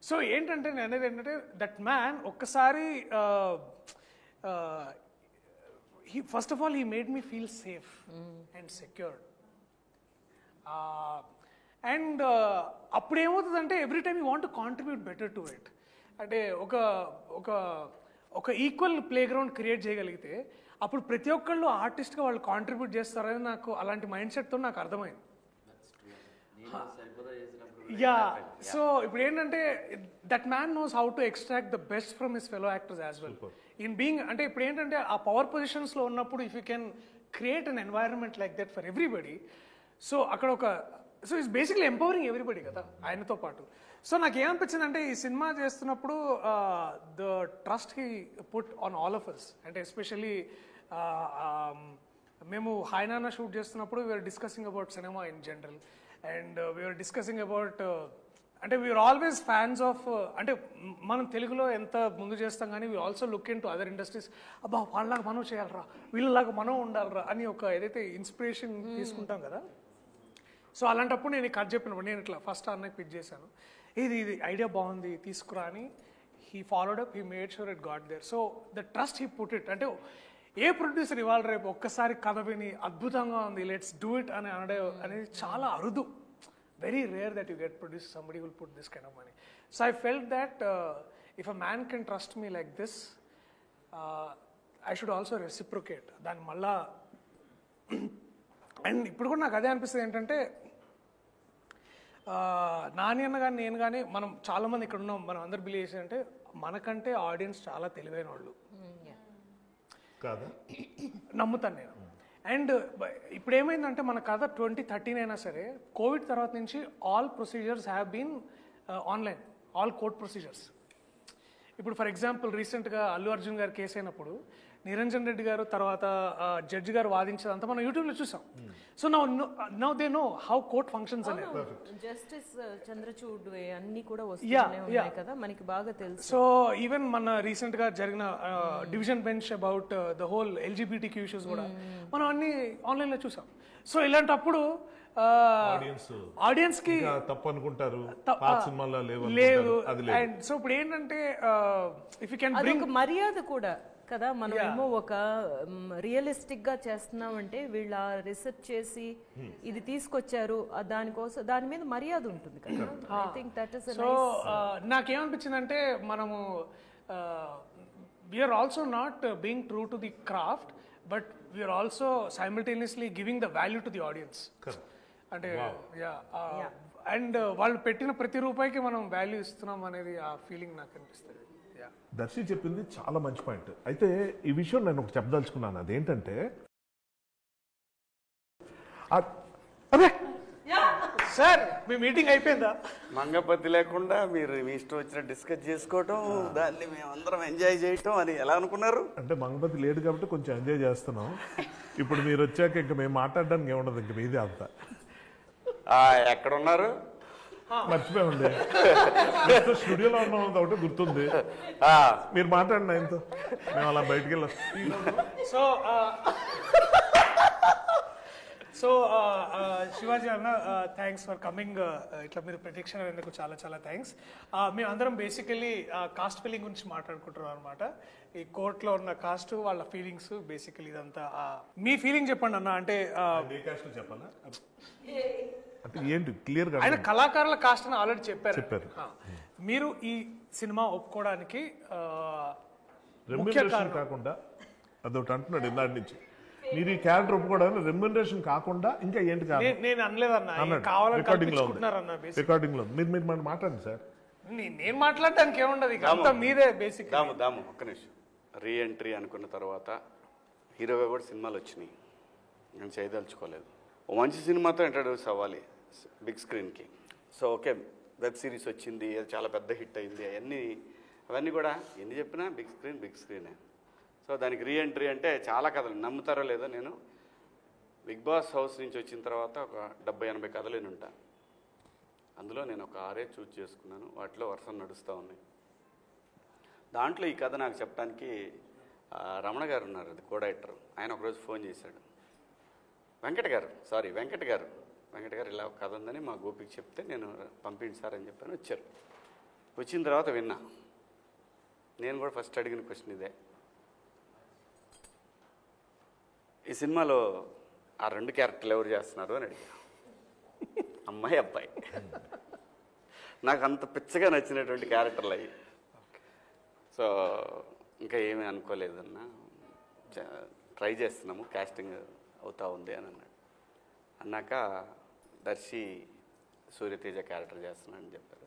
సో ఏంటంటే నేను అనేది ఏంటంటే దట్ మ్యాన్ ఒక్కసారి first of all he made me feel safe and secured. And అప్పుడు ఏమవుతుందంటే every time you want to contribute better to it. అంటే ఒక ఈక్వల్ ప్లే గ్రౌండ్ క్రియేట్ చేయగలిగితే అప్పుడు ప్రతి ఒక్కళ్ళు ఆర్టిస్ట్గా వాళ్ళు కాంట్రిబ్యూట్ చేస్తారని నాకు అలాంటి మైండ్ సెట్తో నాకు అర్థమైంది. యా సో ఇప్పుడు ఏంటంటే that man knows how to extract the best from his fellow actors as well in being. అంటే ఇప్పుడు ఏంటంటే ఆ పవర్ పొజిషన్స్లో ఉన్నప్పుడు if you can create an environment like that for everybody. So అక్కడ so it's basically empowering everybody కదా ఆయనతో పాటు. సో నాకు ఏమనిపించింది అంటే ఈ సినిమా చేస్తున్నప్పుడు the trust he put on all of us. అంటే ఎస్పెషల్లీ మేము హైనానా షూట్ చేస్తున్నప్పుడు we are discussing about cinema in general and we are discussing about అంటే వీఆర్ ఆల్వేస్ ఫ్యాన్స్ ఆఫ్ అంటే మనం తెలుగులో ఎంత ముందు చేస్తాం కానీ we also look into other industries. అబ్బా వాళ్ళలాగా మనం చేయాలరా వీళ్ళలాగా మనం ఉండాలరా అని ఒక ఏదైతే ఇన్స్పిరేషన్ తీసుకుంటాం కదా. సో అలాంటప్పుడు నేను ఈ కథ చెప్పినప్పుడు నేను ఇట్లా ఫస్ట్ అన్నకి పిచ్ చేశాను, ఇది ఐడియా బాగుంది తీసుకురా అని. He followed up, he made sure it got there. So the trust he put it. అంటే ఏ ప్రొడ్యూసర్ ఇవాళ రేపు ఒక్కసారి కథ విని అద్భుతంగా ఉంది లెట్స్ డూ ఇట్ అని అనేది చాలా అరుదు. Very rare that you get produce somebody will put this kind of money. So I felt that if a man can trust me like this, I should also reciprocate. దాన్ని మళ్ళా అండ్ ఇప్పుడు కూడా నాకు అదే అనిపిస్తుంది ఏంటంటే, నాని అన్న కానీ నేను కానీ మనం చాలామంది ఇక్కడ ఉన్నాం, మనం అందరు బిలీవ్ చేసి అంటే మనకంటే ఆడియన్స్ చాలా తెలివైన వాళ్ళు కాదా నమ్ముతాను నేను. అండ్ ఇప్పుడు ఏమైందంటే మన కథ 2013 అయినా సరే కోవిడ్ తర్వాత నుంచి all procedures have been online, all court procedures. ఇప్పుడు ఫర్ ఎగ్జాంపుల్ రీసెంట్గా అల్లు అర్జున్ గారు కేసు అయినప్పుడు నిరంజన్ రెడ్డి గారు తర్వాత జడ్జి గారు వాదించేదంతా మనం యూట్యూబ్లో చూసాం. So now they know how court functions అనేది. జస్టిస్ చంద్రచూడ్ అన్ని కూడా వస్తూనే ఉన్నాయి కదా, మనకి బాగా తెలుసు. సో ఈవెన్ మన రీసెంట్ గా జరిగిన division bench about the whole LGBTQ issues కూడా మనం అన్ని ఆన్లైన్ లో చూసాం. సో ఇలాంటప్పుడు ఆడియన్స్ కి తప్పు అనుకుంటారు, లేవు. అండ్ సో ఇప్పుడు ఏంటంటే ఇఫ్ యూ కెన్ బ్రింగ్ మర్యాద కూడా కదా, మనం ఏమో ఒక రియలిస్టిక్ గా చేస్తున్నామంటే వీళ్ళ రీసెర్చ్ చేసి ఇది తీసుకొచ్చారు, దానికోసం దాని మీద మర్యాద ఉంటుంది కదా. I think that is. So నాకేమనిపించిందంటే మనము we're also not being true to the craft, but we're also simultaneously giving the value to the audience. అంటే అండ్ వాళ్ళు పెట్టిన ప్రతి రూపాయికి మనం వాల్యూ ఇస్తున్నాం అనేది ఆ ఫీలింగ్ నాకు అనిపిస్తుంది. దర్శి చెప్పింది చాలా మంచి పాయింట్. అయితే ఈ విషయం నేను ఒకటి చెప్పదలుచుకున్నాను, అదేంటంటే అదే సార్ మీ మీటింగ్ అయిపోయిందా? మంగపతి లేకుండా మీరు మీ ఇష్టం వచ్చిన డిస్కస్ చేసుకోవటం, దాన్ని మేమందరం ఎంజాయ్ చేయటం అని ఎలా అనుకున్నారు? అంటే మంగపతి లేడు కాబట్టి కొంచెం ఎంజాయ్ చేస్తున్నాం. ఇప్పుడు మీరు వచ్చాక ఇంకా మేము మాట్లాడడానికి ఏముండదు, ఇంక మీదే అంతా. ఎక్కడున్నారు? మర్చిపోయామండి, స్టూడియోలో ఉన్నాం ఒకటి గుర్తుంది. మీరు మాట్లాడిన ఆయనతో మేము అలా బయటికి వెళ్ళాం. సో శివాజీ అన్న థ్యాంక్స్ ఫర్ కమింగ్. ఇట్లా మీరు ప్రత్యక్ష అయినందుకు చాలా చాలా థ్యాంక్స్. మేము అందరం బేసికలీ కాస్ట్ ఫీలింగ్ గురించి మాట్లాడుకుంటున్నాం అనమాట. ఈ కోర్టులో ఉన్న కాస్ట్ వాళ్ళ ఫీలింగ్స్ బేసికలీ ఇదంతా. మీ ఫీలింగ్ చెప్పండి అన్న. అంటే చెప్పాలా అంటే ఏంటి క్లియర్ గా? ఆయన కళాకారుల కాస్ట్ అని ఆల్రెడీ చెప్పారు. మీరు ఈ సినిమా ఒప్పుకోవడానికి రెమ్యునరేషన్ కాకుండా అదొకటి అంటున్నాడు ఇందాటి నుంచి. మీరు ఈ క్యారెక్టర్ ఒప్పుకోవడానికి రెమ్యునరేషన్ కాకుండా ఇంకా ఏంటి కాదు? నేను అనలేదన్నా, రికార్డింగ్ లో మీరు మాట్లాడండి సార్. నేను మాట్లాడడానికి ఏముండదు, అంతా మీదే బేసిక్. దాము ఒక్క నిమిషం. రీ ఎంట్రీ అనుకున్న తర్వాత హీరోగా కూడా సినిమాలు వచ్చినాయి, నేను చేయదలుచుకోలేదు. ఓ మంచి సినిమాతో ఇంట్రడ్యూస్ అవ్వాలి బిగ్ స్క్రీన్కి. సో ఓకే, వెబ్ సిరీస్ వచ్చింది, అది చాలా పెద్ద హిట్ అయింది, అవన్నీ కూడా ఎన్ని చెప్పినా బిగ్ స్క్రీనే. సో దానికి రీ ఎంట్రీ అంటే చాలా కథలు, నమ్ముతారో లేదో, నేను బిగ్ బాస్ హౌస్ నుంచి వచ్చిన తర్వాత ఒక 70-80 కథలు నేను ఉంటాను. అందులో నేను ఒక 6 చూజ్ చేసుకున్నాను, వాటిలో వరుస నడుస్తూ ఉన్నాయి. దాంట్లో ఈ కథ నాకు చెప్పడానికి రమణ గారు ఉన్నారు, అది కో డైరెక్టర్. ఆయన ఒకరోజు ఫోన్ చేశాడు, వెంకట్ గారు ఇలా కథ ఉందని మా గోపికి చెప్తే నేను పంపించి సార్ అని చెప్పాను. వచ్చారు. వచ్చిన తర్వాత విన్నా. నేను కూడా ఫస్ట్ అడిగిన క్వశ్చన్ ఇదే, ఈ సినిమాలో ఆ 2 క్యారెక్టర్లు ఎవరు చేస్తున్నారు అని అడిగా. అమ్మాయి అబ్బాయి. నాకు అంత పిచ్చగా నచ్చినటువంటి క్యారెక్టర్లు అయ్యి. సో ఇంకా ఏమీ అనుకోలేదన్నా, ట్రై చేస్తున్నాము, కాస్టింగ్ అవుతా ఉంది అని అన్నాడు. అన్నాక దర్శి సూర్యతేజ క్యారెక్టర్ చేస్తున్నానని చెప్పారు.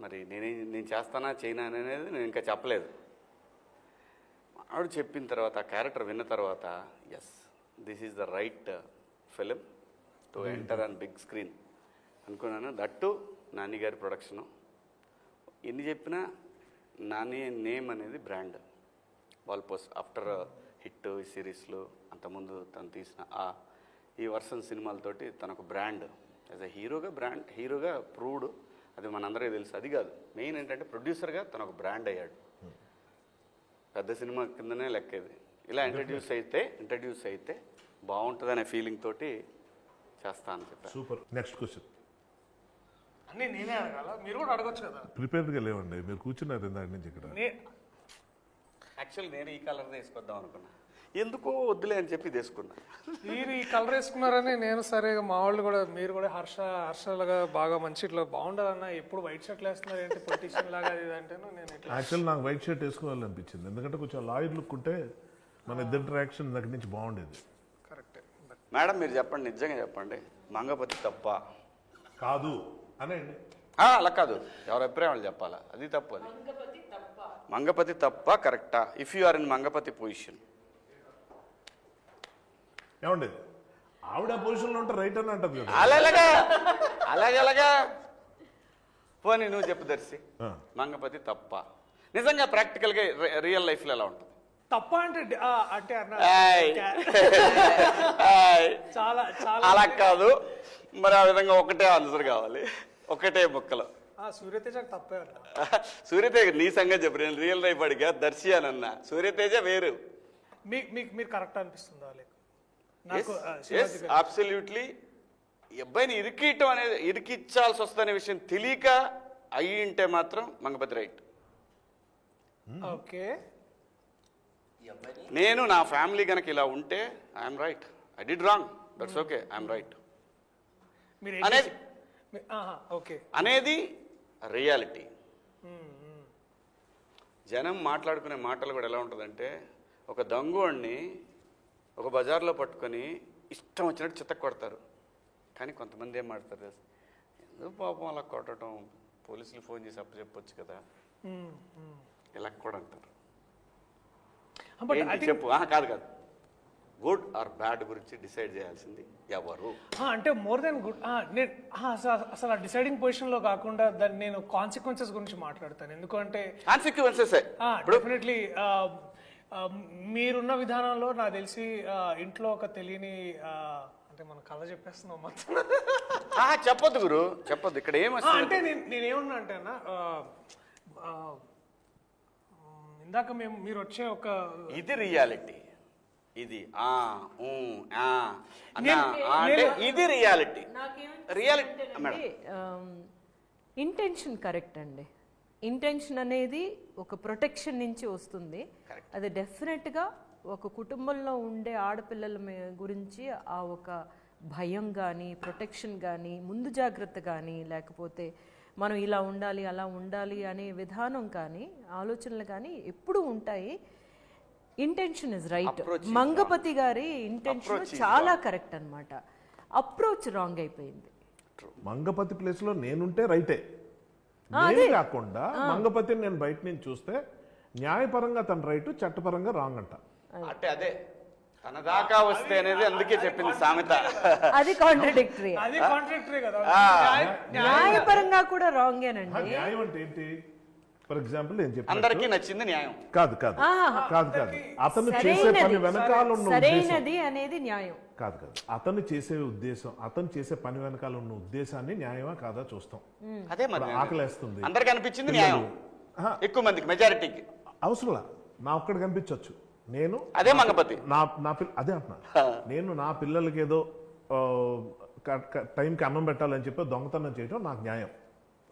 మరి నేను చేస్తానా చేయనా అనేది నేను ఇంకా చెప్పలేదు. ఆవిడ చెప్పిన తర్వాత, ఆ క్యారెక్టర్ విన్న తర్వాత, yes this is the right film to enter on big screen అనుకున్నాను. దట్టు నాని గారి ప్రొడక్షను. ఎన్ని చెప్పినా నాని నేమ్ అనేది brand. Wall post after hit ఈ సిరీస్లో, అంతకుముందు తను తీసిన ఈ వర్షన్ సినిమాలతోటి తనకు బ్రాండ్ యాజ్ ఎ హీరోగా ప్రూవ్డ్. అది మనందరికీ తెలుసు. అది కాదు మెయిన్ ఏంటంటే ప్రొడ్యూసర్గా తను ఒక బ్రాండ్ అయ్యాడు. పెద్ద సినిమా కిందనే లెక్కేది. ఇలా ఇంట్రడ్యూస్ అయితే బాగుంటుందనే ఫీలింగ్ తోటి చేస్తా అని చెప్పాను. సూపర్. Next question. అన్నీ నేనే అడగాల, మీరు కూడా అడగొచ్చు కదా. ప్రిపేర్డ్గా లేవండి, మీరు కూర్చున్నారు ఇందాక నుంచి ఇక్కడ. యాక్చువల్లీ నేను ఈ కలర్ వేసుకొద్దాం అనుకున్నా, ఎందుకో వద్దులే అని చెప్పి తీసుకున్నా. మీరు ఈ కలర్ వేసుకున్నారని నేను సరే, మా వాళ్ళు కూడా మీరు కూడా హర్షలాగా బాగా మంచి ఇట్లా బాగుండదన్న, ఎప్పుడు వైట్ షర్ట్లు వేస్తున్నారు ఏంటి పొలిటీషియన్ లాగా అది అంటేను నేను ఇట్లా. యాక్చువల్ నాకు వైట్ షర్ట్ వేసుకోవాలనిపించింది, ఎందుకంటే కొంచెం లాయర్ లుక్ ఉంటే మన ఇద్దరు ఇంటరాక్షన్ దగ్గర నుంచి బాగుండేది. కరెక్టే. మేడం మీరు చెప్పండి, నిజంగా చెప్పండి, మంగపతి తప్ప కాదు అనండి. అలా కాదు, ఎవరి అభిప్రాయం వాళ్ళు చెప్పాలా, అది తప్పు. అది మంగపతి తప్ప కరెక్టా? If you are in Mangapathi position. ఏమండి, ఆవిడ పొజిషన్లో ఉంటే రైట్ అని అంటది కదా. అలాగేలాగా పోనీ నువ్వు చెప్పు దర్శి, మంగపతి తప్ప నిజంగా ప్రాక్టికల్గా రియల్ లైఫ్లో ఎలా ఉంటుంది? తప్ప అంటే అంటే అన్న చాలా చాలా అలా కాదు మరి, ఆ విధంగా ఒకటే ఆన్సర్ కావాలి, ఒకటే ముక్కలో. సూర్యతేజ తప్పే అన్న. సూర్యతేజ నీ సంగతి చెప్పు, నేను రియల్ లైఫ్ అడిగా దర్శి అని అన్నా, సూర్యతేజ వేరు. మీరు కరెక్ట్ అనిపిస్తుందా? అబ్సల్యూట్లీ. అబ్బాయిని ఇరికియటం అనేది, ఇరికిచ్చాల్సి వస్తుందనే విషయం తెలియక అయ్యి ఉంటే మాత్రం మంగపతి రైట్. ఓకే, నేను నా ఫ్యామిలీ కనుక ఇలా ఉంటే I'm right, I did wrong, that's okay, I'm right అనేది రియాలిటీ. జనం మాట్లాడుకునే మాటలు కూడా ఎలా ఉంటుందంటే, ఒక దొంగోడిని ఒక బజార్లో పట్టుకొని ఇష్టం వచ్చినట్టు చిత్త కొడతారు, కానీ కొంతమంది ఏం మాడతారు, ఎందుకు పాపం అలా కొట్టడం, పోలీసులు ఫోన్ చేసి అప్పు చెప్పొచ్చు కదా, ఇలా కూడా అంటారు. చెప్పు. కాదు కాదు, గుడ్ ఆర్ బ్యాడ్ గురించి డిసైడ్ చేయాల్సింది ఎవరు అంటే మోర్ దెన్ గుడ్. అసలు డిసైడింగ్ పొజిషన్ లో కాకుండా దాన్ని నేను కాన్సిక్వెన్సెస్ గురించి మాట్లాడతాను. ఎందుకంటే కాన్సిక్వెన్సెస్ డెఫినెట్లీ మీరున్న విధానంలో నాకు తెలిసి ఇంట్లో ఒక తెలియని అంటే మన కళ చెప్పేస్తున్నాం మొత్తం. చెప్పొద్దు గురు, చెప్పొద్దు. ఇక్కడ అంటే నేనేమన్నా అంటే అన్న, ఇందాక మీరు వచ్చే ఒక ఇది రియాలిటీ, ఇది ఇది రియాలిటీ. రియాలిటీ ఇంటెన్షన్ కరెక్ట్ అండి. ఇంటెన్షన్ అనేది ఒక ప్రొటెక్షన్ నుంచి వస్తుంది. అది డెఫినెట్గా ఒక కుటుంబంలో ఉండే ఆడపిల్లల గురించి ఆ ఒక భయం కానీ, ప్రొటెక్షన్ కానీ, ముందు జాగ్రత్త కానీ, లేకపోతే మనం ఇలా ఉండాలి అలా ఉండాలి అనే విధానం కానీ, ఆలోచనలు కానీ ఎప్పుడూ ఉంటాయి. Intention is right. మంగపతి గారి ఇంటెన్షన్ చాలా కరెక్ట్ అన్నమాట. అప్రోచ్ రాంగ్ అయిపోయింది. మంగపతి ప్లేస్ లో నేనుంటే రైటే, కాకుండా మంగపతిని నేను బయట నుంచి చూస్తే న్యాయపరంగా తన రైట్, చట్టపరంగా రాంగ్ అంట. అంటే అదే తన దాకా వస్తే అనేది అందుకే చెప్పింది సామెత. అది కాంట్రడిక్టరీ. అది కాంట్రడిక్టరీ కదా. న్యాయపరంగా కూడా రాంగేనండి. న్యాయం అంటే ఏంటి? ఫర్ ఎగ్జాంపుల్ నేను చెప్పాను, అందరికీ నచ్చింది న్యాయం కాదు కాదు కాదు కాదు. అతను చేసే పని వెనకాల ఉన్న సరైనది అనేది న్యాయం కాదు కాదు. అతను చేసే ఉద్దేశం, అతను చేసే పని వెనకాల ఉన్న ఉద్దేశాన్ని న్యాయమా కాదా చూస్తాం. అదే మరి ఆకలేస్తుంది, అందరికి అనిపించింది న్యాయం, ఎక్కువ మందికి మెజారిటీకి అవసరంలా నా ఒక్కడికి కనిపించవచ్చు. నేను అదే మంగపతి అదే అంటున్నా. నేను నా పిల్లలకి ఏదో టైంకి అన్నం పెట్టాలని చెప్పి దొంగతనం చేయడం నాకు న్యాయం,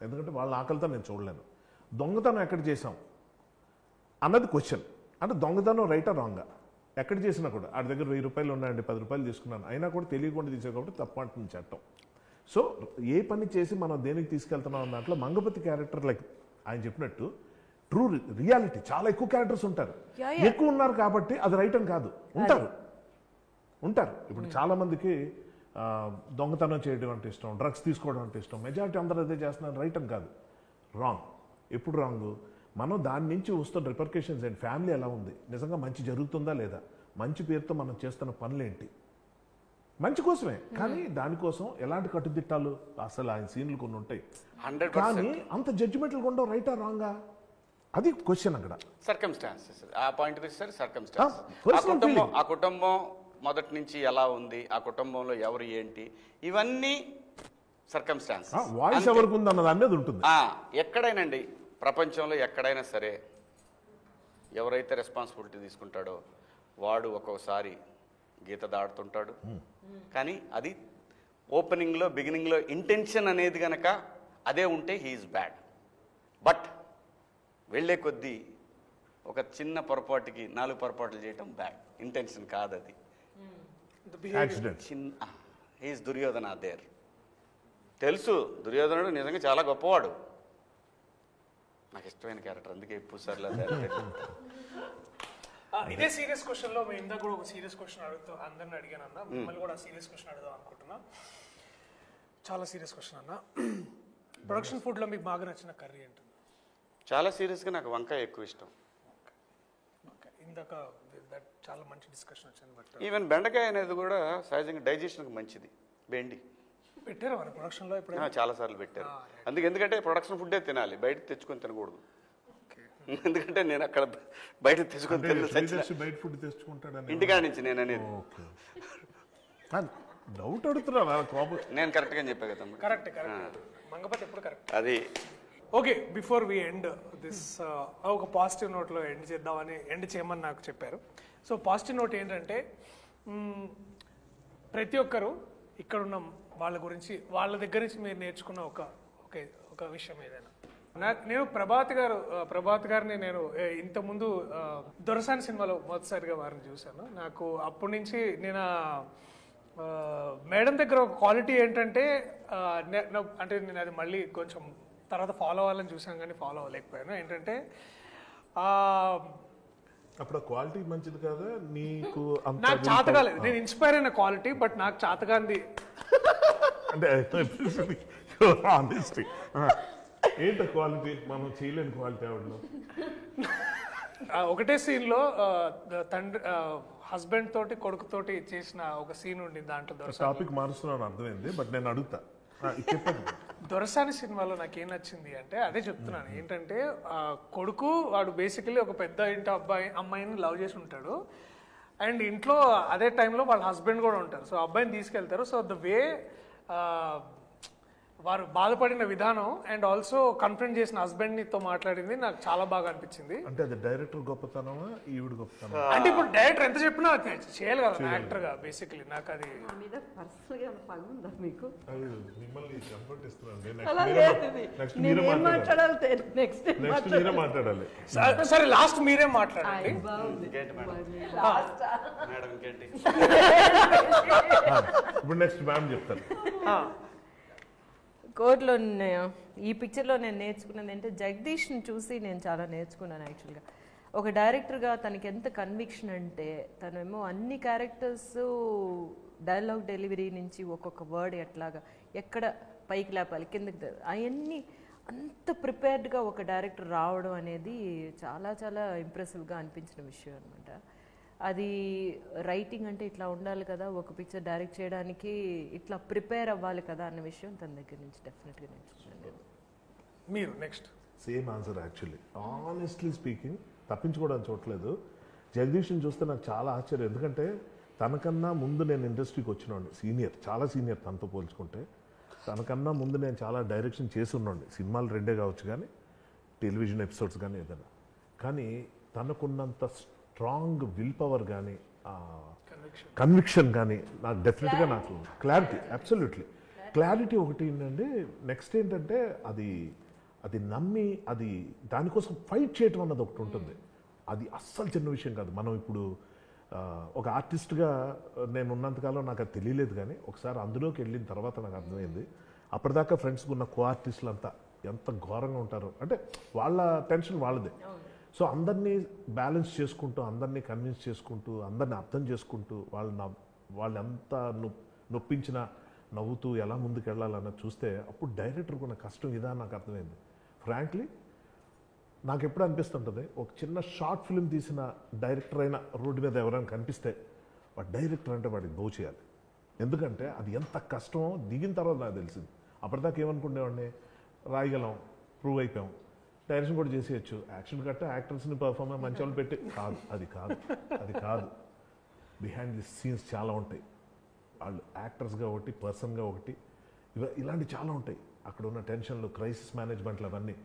ఎందుకంటే వాళ్ళ ఆకలితో నేను చూడలేను. దొంగతనం ఎక్కడ చేసాం అన్నది క్వశ్చన్. అంటే దొంగతనం రైటా రాంగా ఎక్కడ చేసినా కూడా, ఆడి దగ్గర 1000 రూపాయలు ఉన్నాయండి, 10 రూపాయలు తీసుకున్నాను, అయినా కూడా తెలియకుండా తీసే కాబట్టి తప్పు అంటుంది చట్టం. సో ఏ పని చేసి మనం దేనికి తీసుకెళ్తున్నాం అన్న దాంట్లో మంగపతి క్యారెక్టర్ లైక్ ఆయన చెప్పినట్టు ట్రూ రియాలిటీ. చాలా ఎక్కువ క్యారెక్టర్స్ ఉంటారు, ఎక్కువ ఉన్నారు కాబట్టి అది రైట్ అని కాదు. ఉంటారు. ఇప్పుడు చాలా మందికి దొంగతనం చేయడం అంటే ఇష్టం, డ్రగ్స్ తీసుకోవడం అంటే ఇష్టం, మెజారిటీ అందరూ అదే చేస్తున్నారు, రైట్ అని కాదు, రాంగ్. ఎప్పుడు రాంగ్? మనం దాని నుంచి వస్తున్న రిపర్కేషన్స్ ఏంటి, ఫ్యామిలీ ఎలా ఉంది, నిజంగా మంచి జరుగుతుందా లేదా, మంచి పేరుతో మనం చేస్తున్న పనులేంటి, మంచి కోసమే కానీ దానికోసం ఎలాంటి కట్టుదిట్టాలు, అసలు ఆయన సీన్లు కొన్ని ఉంటాయి కానీ అంత జడ్జిమెంట్లు ఉండవు, రైటా రాంగా, అది క్వశ్చన్ అక్కడ. సర్కమ్స్టాన్సెస్ ఆ పాయింట్ సార్, సర్కమ్స్టాన్స్. ఆ కుటుంబం మొదటి నుంచి ఎలా ఉంది, ఆ కుటుంబంలో ఎవరు ఏంటి, ఇవన్నీ సర్కమ్స్టాన్సెస్. వాయిస్ ఎవరికి ఉంది అన్నది అనేది ఉంటుంది. ఎక్కడైనండి ప్రపంచంలో ఎక్కడైనా సరే ఎవరైతే రెస్పాన్సిబిలిటీ తీసుకుంటాడో వాడు ఒక్కొక్కసారి గీత దాడుతుంటాడు, కానీ అది ఓపెనింగ్లో బిగినింగ్లో ఇంటెన్షన్ అనేది కనుక అదే ఉంటే హీఈస్ బ్యాడ్. బట్ వెళ్ళే కొద్దీ ఒక చిన్న పొరపాటుకి 4 పొరపాట్లు చేయటం బ్యాడ్. ఇంటెన్షన్ కాదు అది. యాక్సిడెంట్. చిన్న హీఈస్ దుర్యోధన దేర్. తెలుసు దుర్యోధనుడు నిజంగా చాలా గొప్పవాడు. నాకు ఇష్టమైన క్యారెక్టర్, అందుకే పూసార్లా ఇదే సీరియస్ క్వశ్చన్ లో మేము ఇందాక కూడా ఒక సీరియస్ క్వశ్చన్ అడుగుతూ అందరిని అడిగాను అన్న. మిమ్మల్ని కూడా సీరియస్ క్వశ్చన్ అడుగుదాం అనుకుంటున్నా. చాలా సీరియస్ క్వశ్చన్ అన్న. ప్రొడక్షన్ ఫుడ్ లో మీకు బాగా నచ్చిన కర్రీ ఏంటి? చాలా సీరియస్గా నాకు వంకాయ ఎక్కువ ఇష్టం. ఇందాక చాలా మంచి డిస్కషన్ వచ్చింది. బట్ ఈవెన్ బెండకాయ అనేది కూడా సహజంగా డైజెషన్కి మంచిది. బెండి పెట్టారు మన ప్రొడక్షన్లో ఇప్పుడు చాలా సార్లు పెట్టారు. ఎందుకంటే ప్రొడక్షన్ ఫుడ్డే తినాలి, బయట తెచ్చుకొని తినకూడదు. ఎందుకంటే నేను అక్కడ బయట తెచ్చుకొని బయట ఫుడ్ తెచ్చుకుంటాడు ఇంటికాడ నుంచి నేను అనేది. డౌట్ అడుగుతున్నా కోపం. నేను కరెక్ట్గా చెప్పా కదా. కరెక్ట్ మంగపతి ఎప్పుడు కరెక్ట్. అది okay. Before we end this ఒక పాజిటివ్ నోట్లో ఎండ్ చేయమని నాకు చెప్పారు. సో పాజిటివ్ నోట్ ఏంటంటే ప్రతి ఒక్కరు ఇక్కడ ఉన్న వాళ్ళ గురించి వాళ్ళ దగ్గర నుంచి మీరు నేర్చుకున్న ఒక విషయం ఏదైనా. నేను ప్రభాత్ గారిని నేను ఇంతకుముందు దొరసాని సినిమాలో మొదటిసారిగా వారిని చూశాను. నాకు అప్పటి నుంచి నేను మేడం దగ్గర ఒక క్వాలిటీ ఏంటంటే అంటే నేను అది మళ్ళీ కొంచెం తర్వాత ఫాలో అవ్వాలని చూసాను కానీ ఫాలో అవ్వలేకపోయాను. ఏంటంటే అప్పుడు క్వాలిటీ మంచిది కదా నీకు? నాకు చేతగాలేదు. నేను ఇన్స్పైర్ అయిన క్వాలిటీ, బట్ నాకు చేతగాంది అంటే ఏంట క్వాలిటీ? మనం చేయలేని క్వాలిటీ ఆవిడలో. ఒకటే సీన్లో తండ్రి హస్బెండ్ తోటి కొడుకు తోటి చేసిన ఒక సీన్ ఉండింది. దాంట్లో టాపిక్ మారుస్తున్నాను అర్థమైంది, బట్ నేను అడుగుతా. దొరసాని సినిమాలో నాకేం నచ్చింది అంటే అదే చెప్తున్నాను. ఏంటంటే కొడుకు వాడు బేసికలీ ఒక పెద్ద ఇంటి అమ్మాయిని లవ్ చేసి ఉంటాడు. అండ్ ఇంట్లో అదే టైంలో వాళ్ళ హస్బెండ్ కూడా ఉంటారు. సో అబ్బాయిని తీసుకెళ్తారు. సో ద వే వారు బాధపడిన విధానం అండ్ ఆల్సో కన్ఫ్రంట్ చేసిన హస్బెండ్తో మాట్లాడింది నాకు చాలా బాగా అనిపించింది. అంటే అది డైరెక్టర్ గొప్పతనమా ఈవిడ గొప్పతనం? అంటే ఇప్పుడు డైరెక్టర్ ఎంత చెప్పినా చేయాలి కదా యాక్టర్ గా. బేసికలీ నాకు అది మాట్లాడాలి. సరే లాస్ట్ మీరే మాట్లాడండి. ఇప్పుడు నెక్స్ట్ మ్యామ్ చెప్తారు. కోర్టులో ఈ పిక్చర్లో నేను నేర్చుకున్నది అంటే జగదీష్ని చూసి నేను చాలా నేర్చుకున్నాను. యాక్చువల్గా ఒక డైరెక్టర్గా తనకి ఎంత కన్విక్షన్ అంటే తనేమో అన్ని క్యారెక్టర్స్ డైలాగ్ డెలివరీ నుంచి ఒక్కొక్క వర్డ్ ఎక్కడ పైకి లేపాలి కిందకి అవన్నీ అంత ప్రిపేర్డ్గా ఒక డైరెక్టర్ రావడం అనేది చాలా చాలా ఇంప్రెసివ్గా అనిపించిన విషయం అనమాట. అది రైటింగ్ అంటే ఇట్లా ఉండాలి కదా, ఒక పిక్చర్ డైరెక్ట్ చేయడానికి ఇట్లా ప్రిపేర్ అవ్వాలి కదా అన్న విషయం తన దగ్గర నుంచి డెఫినెట్గా నేర్చుకున్నాను. మీరు next same answer actually. Honestly speaking తప్పించుకోవడానికి చూడలేదు. జగదీష్ని చూస్తే నాకు చాలా ఆశ్చర్యం. ఎందుకంటే తనకన్నా ముందు నేను ఇండస్ట్రీకి వచ్చినోండి, సీనియర్, చాలా సీనియర్ తనతో పోల్చుకుంటే. తనకన్నా ముందు నేను చాలా డైరెక్షన్ చేసి ఉన్నాండి. సినిమాలు 2 కావచ్చు కానీ టెలివిజన్ ఎపిసోడ్స్ కానీ ఏదైనా. కానీ తనకున్నంత స్ట్రాంగ్ విల్ పవర్ కానీ కన్విక్షన్ కానీ నాకు డెఫినెట్గా నాకు క్లారిటీ, అబ్సల్యూట్లీ క్లారిటీ ఒకటి ఏంటంటే నెక్స్ట్ ఏంటంటే అది నమ్మి అది దానికోసం ఫైట్ చేయటం అన్నది ఒకటి ఉంటుంది. అది అస్సలు చిన్న విషయం కాదు. మనం ఇప్పుడు ఒక ఆర్టిస్ట్గా నేను ఉన్నంతకాలం నాకు అది తెలియలేదు కానీ ఒకసారి అందులోకి వెళ్ళిన తర్వాత నాకు అర్థమైంది. అప్పటిదాకా ఫ్రెండ్స్కి ఉన్న కో ఆర్టిస్టులు అంతా ఎంత ఘోరంగా ఉంటారో. అంటే వాళ్ళ టెన్షన్ వాళ్ళదే. సో అందరినీ బ్యాలెన్స్ చేసుకుంటూ, అందరినీ కన్విన్స్ చేసుకుంటూ, అందరినీ అర్థం చేసుకుంటూ వాళ్ళు ఎంత నొప్పించినా నవ్వుతూ ఎలా ముందుకు వెళ్ళాలన్నది చూస్తే అప్పుడు డైరెక్టర్కి ఉన్న కష్టం ఇదా నాకు అర్థమైంది. ఫ్రాంక్లీ నాకు ఎప్పుడు అనిపిస్తుంటుంది, ఒక చిన్న షార్ట్ ఫిల్మ్ తీసిన డైరెక్టర్ అయినా రోడ్డు మీద ఎవరైనా కనిపిస్తే వాడు డైరెక్టర్ అంటే వాడికి దోచేయాలి చేయాలి. ఎందుకంటే అది ఎంత కష్టమో దిగిన తర్వాత నాకు తెలిసింది. అప్పటిదాకా ఏమనుకునేవాడిని, రాయగలం, ప్రూవ్ అయిపోయాం, డైరెక్షన్ కూడా చేసేయచ్చు, యాక్షన్ కట్ట యాక్టర్స్ని పర్ఫార్మెన్స్ మంచి వాళ్ళు పెట్టి అది కాదు. బిహైండ్ ది సీన్స్ చాలా ఉంటాయి. వాళ్ళు యాక్టర్స్గా ఒకటి, పర్సన్గా ఒకటి, ఇలాంటి చాలా ఉంటాయి. అక్కడ ఉన్న టెన్షన్లు, క్రైసిస్ మేనేజ్మెంట్లు అవన్నీ.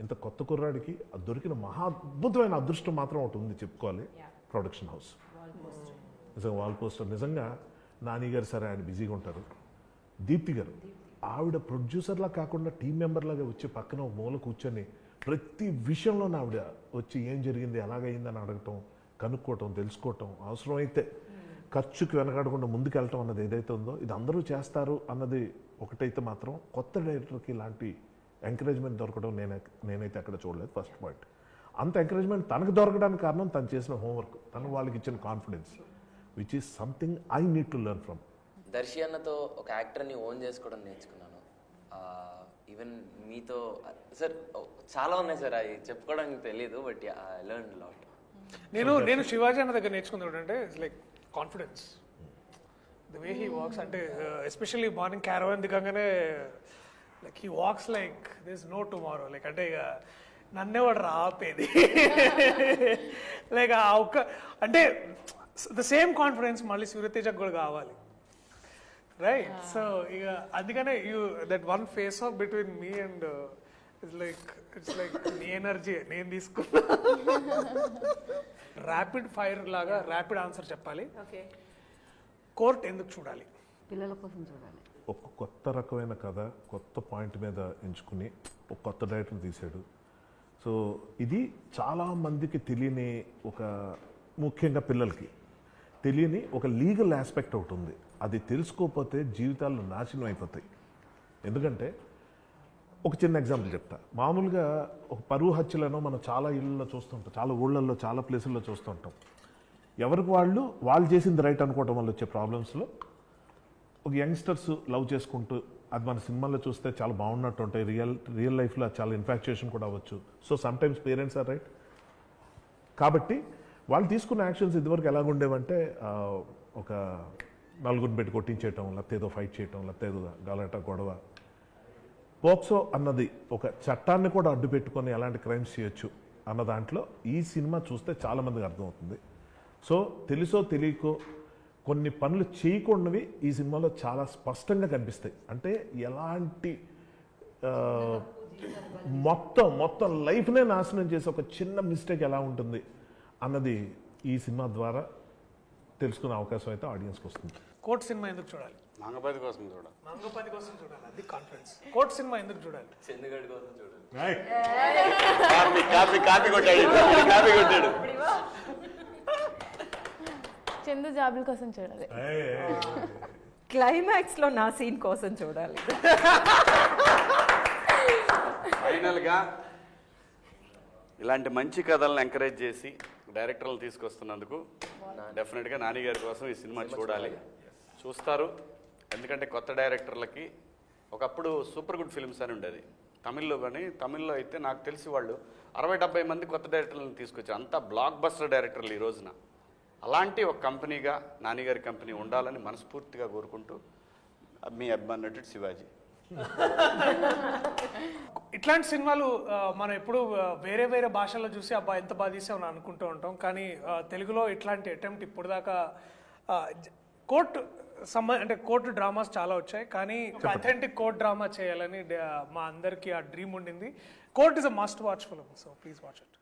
ఇంత కొత్త కుర్రాడికి దొరికిన మహా అద్భుతమైన అదృష్టం మాత్రం ఒకటి ఉంది చెప్పుకోవాలి, ప్రొడక్షన్ హౌస్. నిజంగా వాల్ పోస్టర్. నిజంగా నాని గారు సరే ఆయన బిజీగా ఉంటారు, దీప్తి గారు ఆవిడ ప్రొడ్యూసర్లా కాకుండా టీం మెంబర్లాగా వచ్చి పక్కన ఒక మూల కూర్చొని ప్రతి విషయంలో ఆవిడ వచ్చి ఏం జరిగింది ఎలాగైందని అడగటం, కనుక్కోవటం, తెలుసుకోవటం, అవసరమైతే ఖర్చుకి వెనకాడకుండా ముందుకెళ్ళటం అన్నది ఏదైతే ఉందో ఇది అందరూ చేస్తారు అన్నది ఒకటైతే మాత్రం కొత్త డైరెక్టర్కి ఇలాంటి ఎంకరేజ్మెంట్ దొరకడం నేనైతే అక్కడ చూడలేదు. First point. అంత ఎంకరేజ్మెంట్ తనకు దొరకడానికి కారణం తను చేసిన హోంవర్క్, తను వాళ్ళకి ఇచ్చిన confidence, which is something I need to learn from. Darshi అన్నతో ఒక యాక్టర్ని ఓన్ చేసుకోవడం నేర్చుకున్నాను. ఈవెన్ మీతో సార్ చాలా ఉన్నాయి సార్, అవి చెప్పుకోవడానికి తెలియదు, బట్ ఐ లెర్న్ లాట్. నేను శివాజీ అన్న దగ్గర నేర్చుకున్నాడు అంటే it's like confidence, the way he walks. అంటే ఎస్పెషల్లీ మార్నింగ్ క్యారవాన్ దిగంగానే like he walks like this no tomorrow. Like అంటే ఇక నన్నేవాడు రాపేది లైక్ ఆ ఒక్క అంటే ద సేమ్ కాన్ఫిడెన్స్ మళ్ళీ సూర్యతేజకు కూడా కావాలి, రైట్? సో ఇక అందుకనే you that one face of between me and it's like నీ ఎనర్జీ నేను తీసుకున్నా. ర్యాపిడ్ ఫైర్ లాగా ర్యాపిడ్ ఆన్సర్ చెప్పాలి. కోర్ట్ ఎందుకు చూడాలి? పిల్లల కోసం చూడాలి. ఒక కొత్త రకమైన కథ కొత్త పాయింట్ మీద ఎంచుకుని ఒక కొత్త డైరెక్టర్ తీశాడు. సో ఇది చాలామందికి తెలియని ఒక, ముఖ్యంగా పిల్లలకి తెలియని ఒక లీగల్ ఆస్పెక్ట్ ఒకటి ఉంది. అది తెలుసుకోకపోతే జీవితాలు నాశనం అయిపోతాయి. ఎందుకంటే ఒక చిన్న ఎగ్జాంపుల్ చెప్తా. మామూలుగా ఒక పరువు హత్యలను మనం చాలా ఇళ్ళల్లో చూస్తుంటాం, చాలా ఊళ్ళల్లో, చాలా ప్లేసుల్లో చూస్తుంటాం. ఎవరికి వాళ్ళు చేసింది రైట్ అనుకోవటం వల్ల వచ్చే ప్రాబ్లమ్స్లో ఒక యంగ్స్టర్స్ లవ్ చేసుకుంటూ, అది మన సినిమాల్లో చూస్తే చాలా బాగున్నట్టు ఉంటాయి, రియల్ లైఫ్లో చాలా ఇన్ఫాక్చుయేషన్ కూడా అవ్వచ్చు. So sometimes parents are right. కాబట్టి వాళ్ళు తీసుకున్న యాక్షన్స్ ఇదివరకు ఎలాగుండేవంటే ఒక నలుగురిని పెట్టి కొట్టించేయటం, లేకపోతే ఏదో ఫైట్ చేయటం, లేకపోతే ఏదో గలాట గొడవ. పోక్సో అన్నది ఒక చట్టాన్ని కూడా అడ్డు పెట్టుకొని ఎలాంటి క్రైమ్స్ చేయొచ్చు అన్న దాంట్లో ఈ సినిమా చూస్తే చాలామందికి అర్థమవుతుంది. సో తెలుసో తెలియకో కొన్ని పనులు చేయకుండావి ఈ సినిమాలో చాలా స్పష్టంగా కనిపిస్తాయి. అంటే ఎలాంటి మొత్తం లైఫ్నే నాశనం చేసే ఒక చిన్న మిస్టేక్ ఎలా ఉంటుంది అన్నది ఈ సినిమా ద్వారా తెలుసుకునే అవకాశం అయితే ఆడియన్స్కి వస్తుంది. కోర్ట్ సినిమా ఎందుకు చూడాలి? మంగపతి కోసం చూడాలి. మంగపతి కోసం చూడాలి, అది కాన్ఫిడెన్స్. కోర్ట్ సినిమా ఎందుకు చూడాలి? చందుగడి కోసం చూడాలి. కాపీ కొట్టాడు. చందు జాబుల కోసం చూడాలి. క్లైమాక్స్ లో నా సీన్ కోసం చూడాలి. ఫైనల్గా ఇలాంటి మంచి కథలను ఎంకరేజ్ చేసి డైరెక్టర్లు తీసుకొస్తున్నందుకు డెఫినెట్గా నాని గారి కోసం ఈ సినిమా చూడాలి. చూస్తారు. ఎందుకంటే కొత్త డైరెక్టర్లకి ఒకప్పుడు సూపర్ గుడ్ ఫిల్మ్స్ అని ఉండేది తమిళ్లో, కానీ తమిళ్లో అయితే నాకు తెలిసి వాళ్ళు 60-70 మంది కొత్త డైరెక్టర్లను తీసుకొచ్చారు. అంతా బ్లాక్ బస్టర్ డైరెక్టర్లు ఈ రోజున. అలాంటి ఒక కంపెనీగా నానిగారి కంపెనీ ఉండాలని మనస్ఫూర్తిగా కోరుకుంటూ మీ అభిమాన నటుడు శివాజీ. ఇట్లాంటి సినిమాలు మనం ఎప్పుడు వేరే వేరే భాషల్లో చూసి అబ్బా ఎంత బాగా తీసామని అనుకుంటూ ఉంటాం. కానీ తెలుగులో ఇట్లాంటి అటెంప్ట్ ఇప్పుడు దాకా కోర్టు డ్రామాస్ చాలా వచ్చాయి, కానీ అథెంటిక్ కోర్ట్ డ్రామా చేయాలని మా అందరికీ ఆ డ్రీమ్ ఉండింది. Court is a must watch film, so please watch it.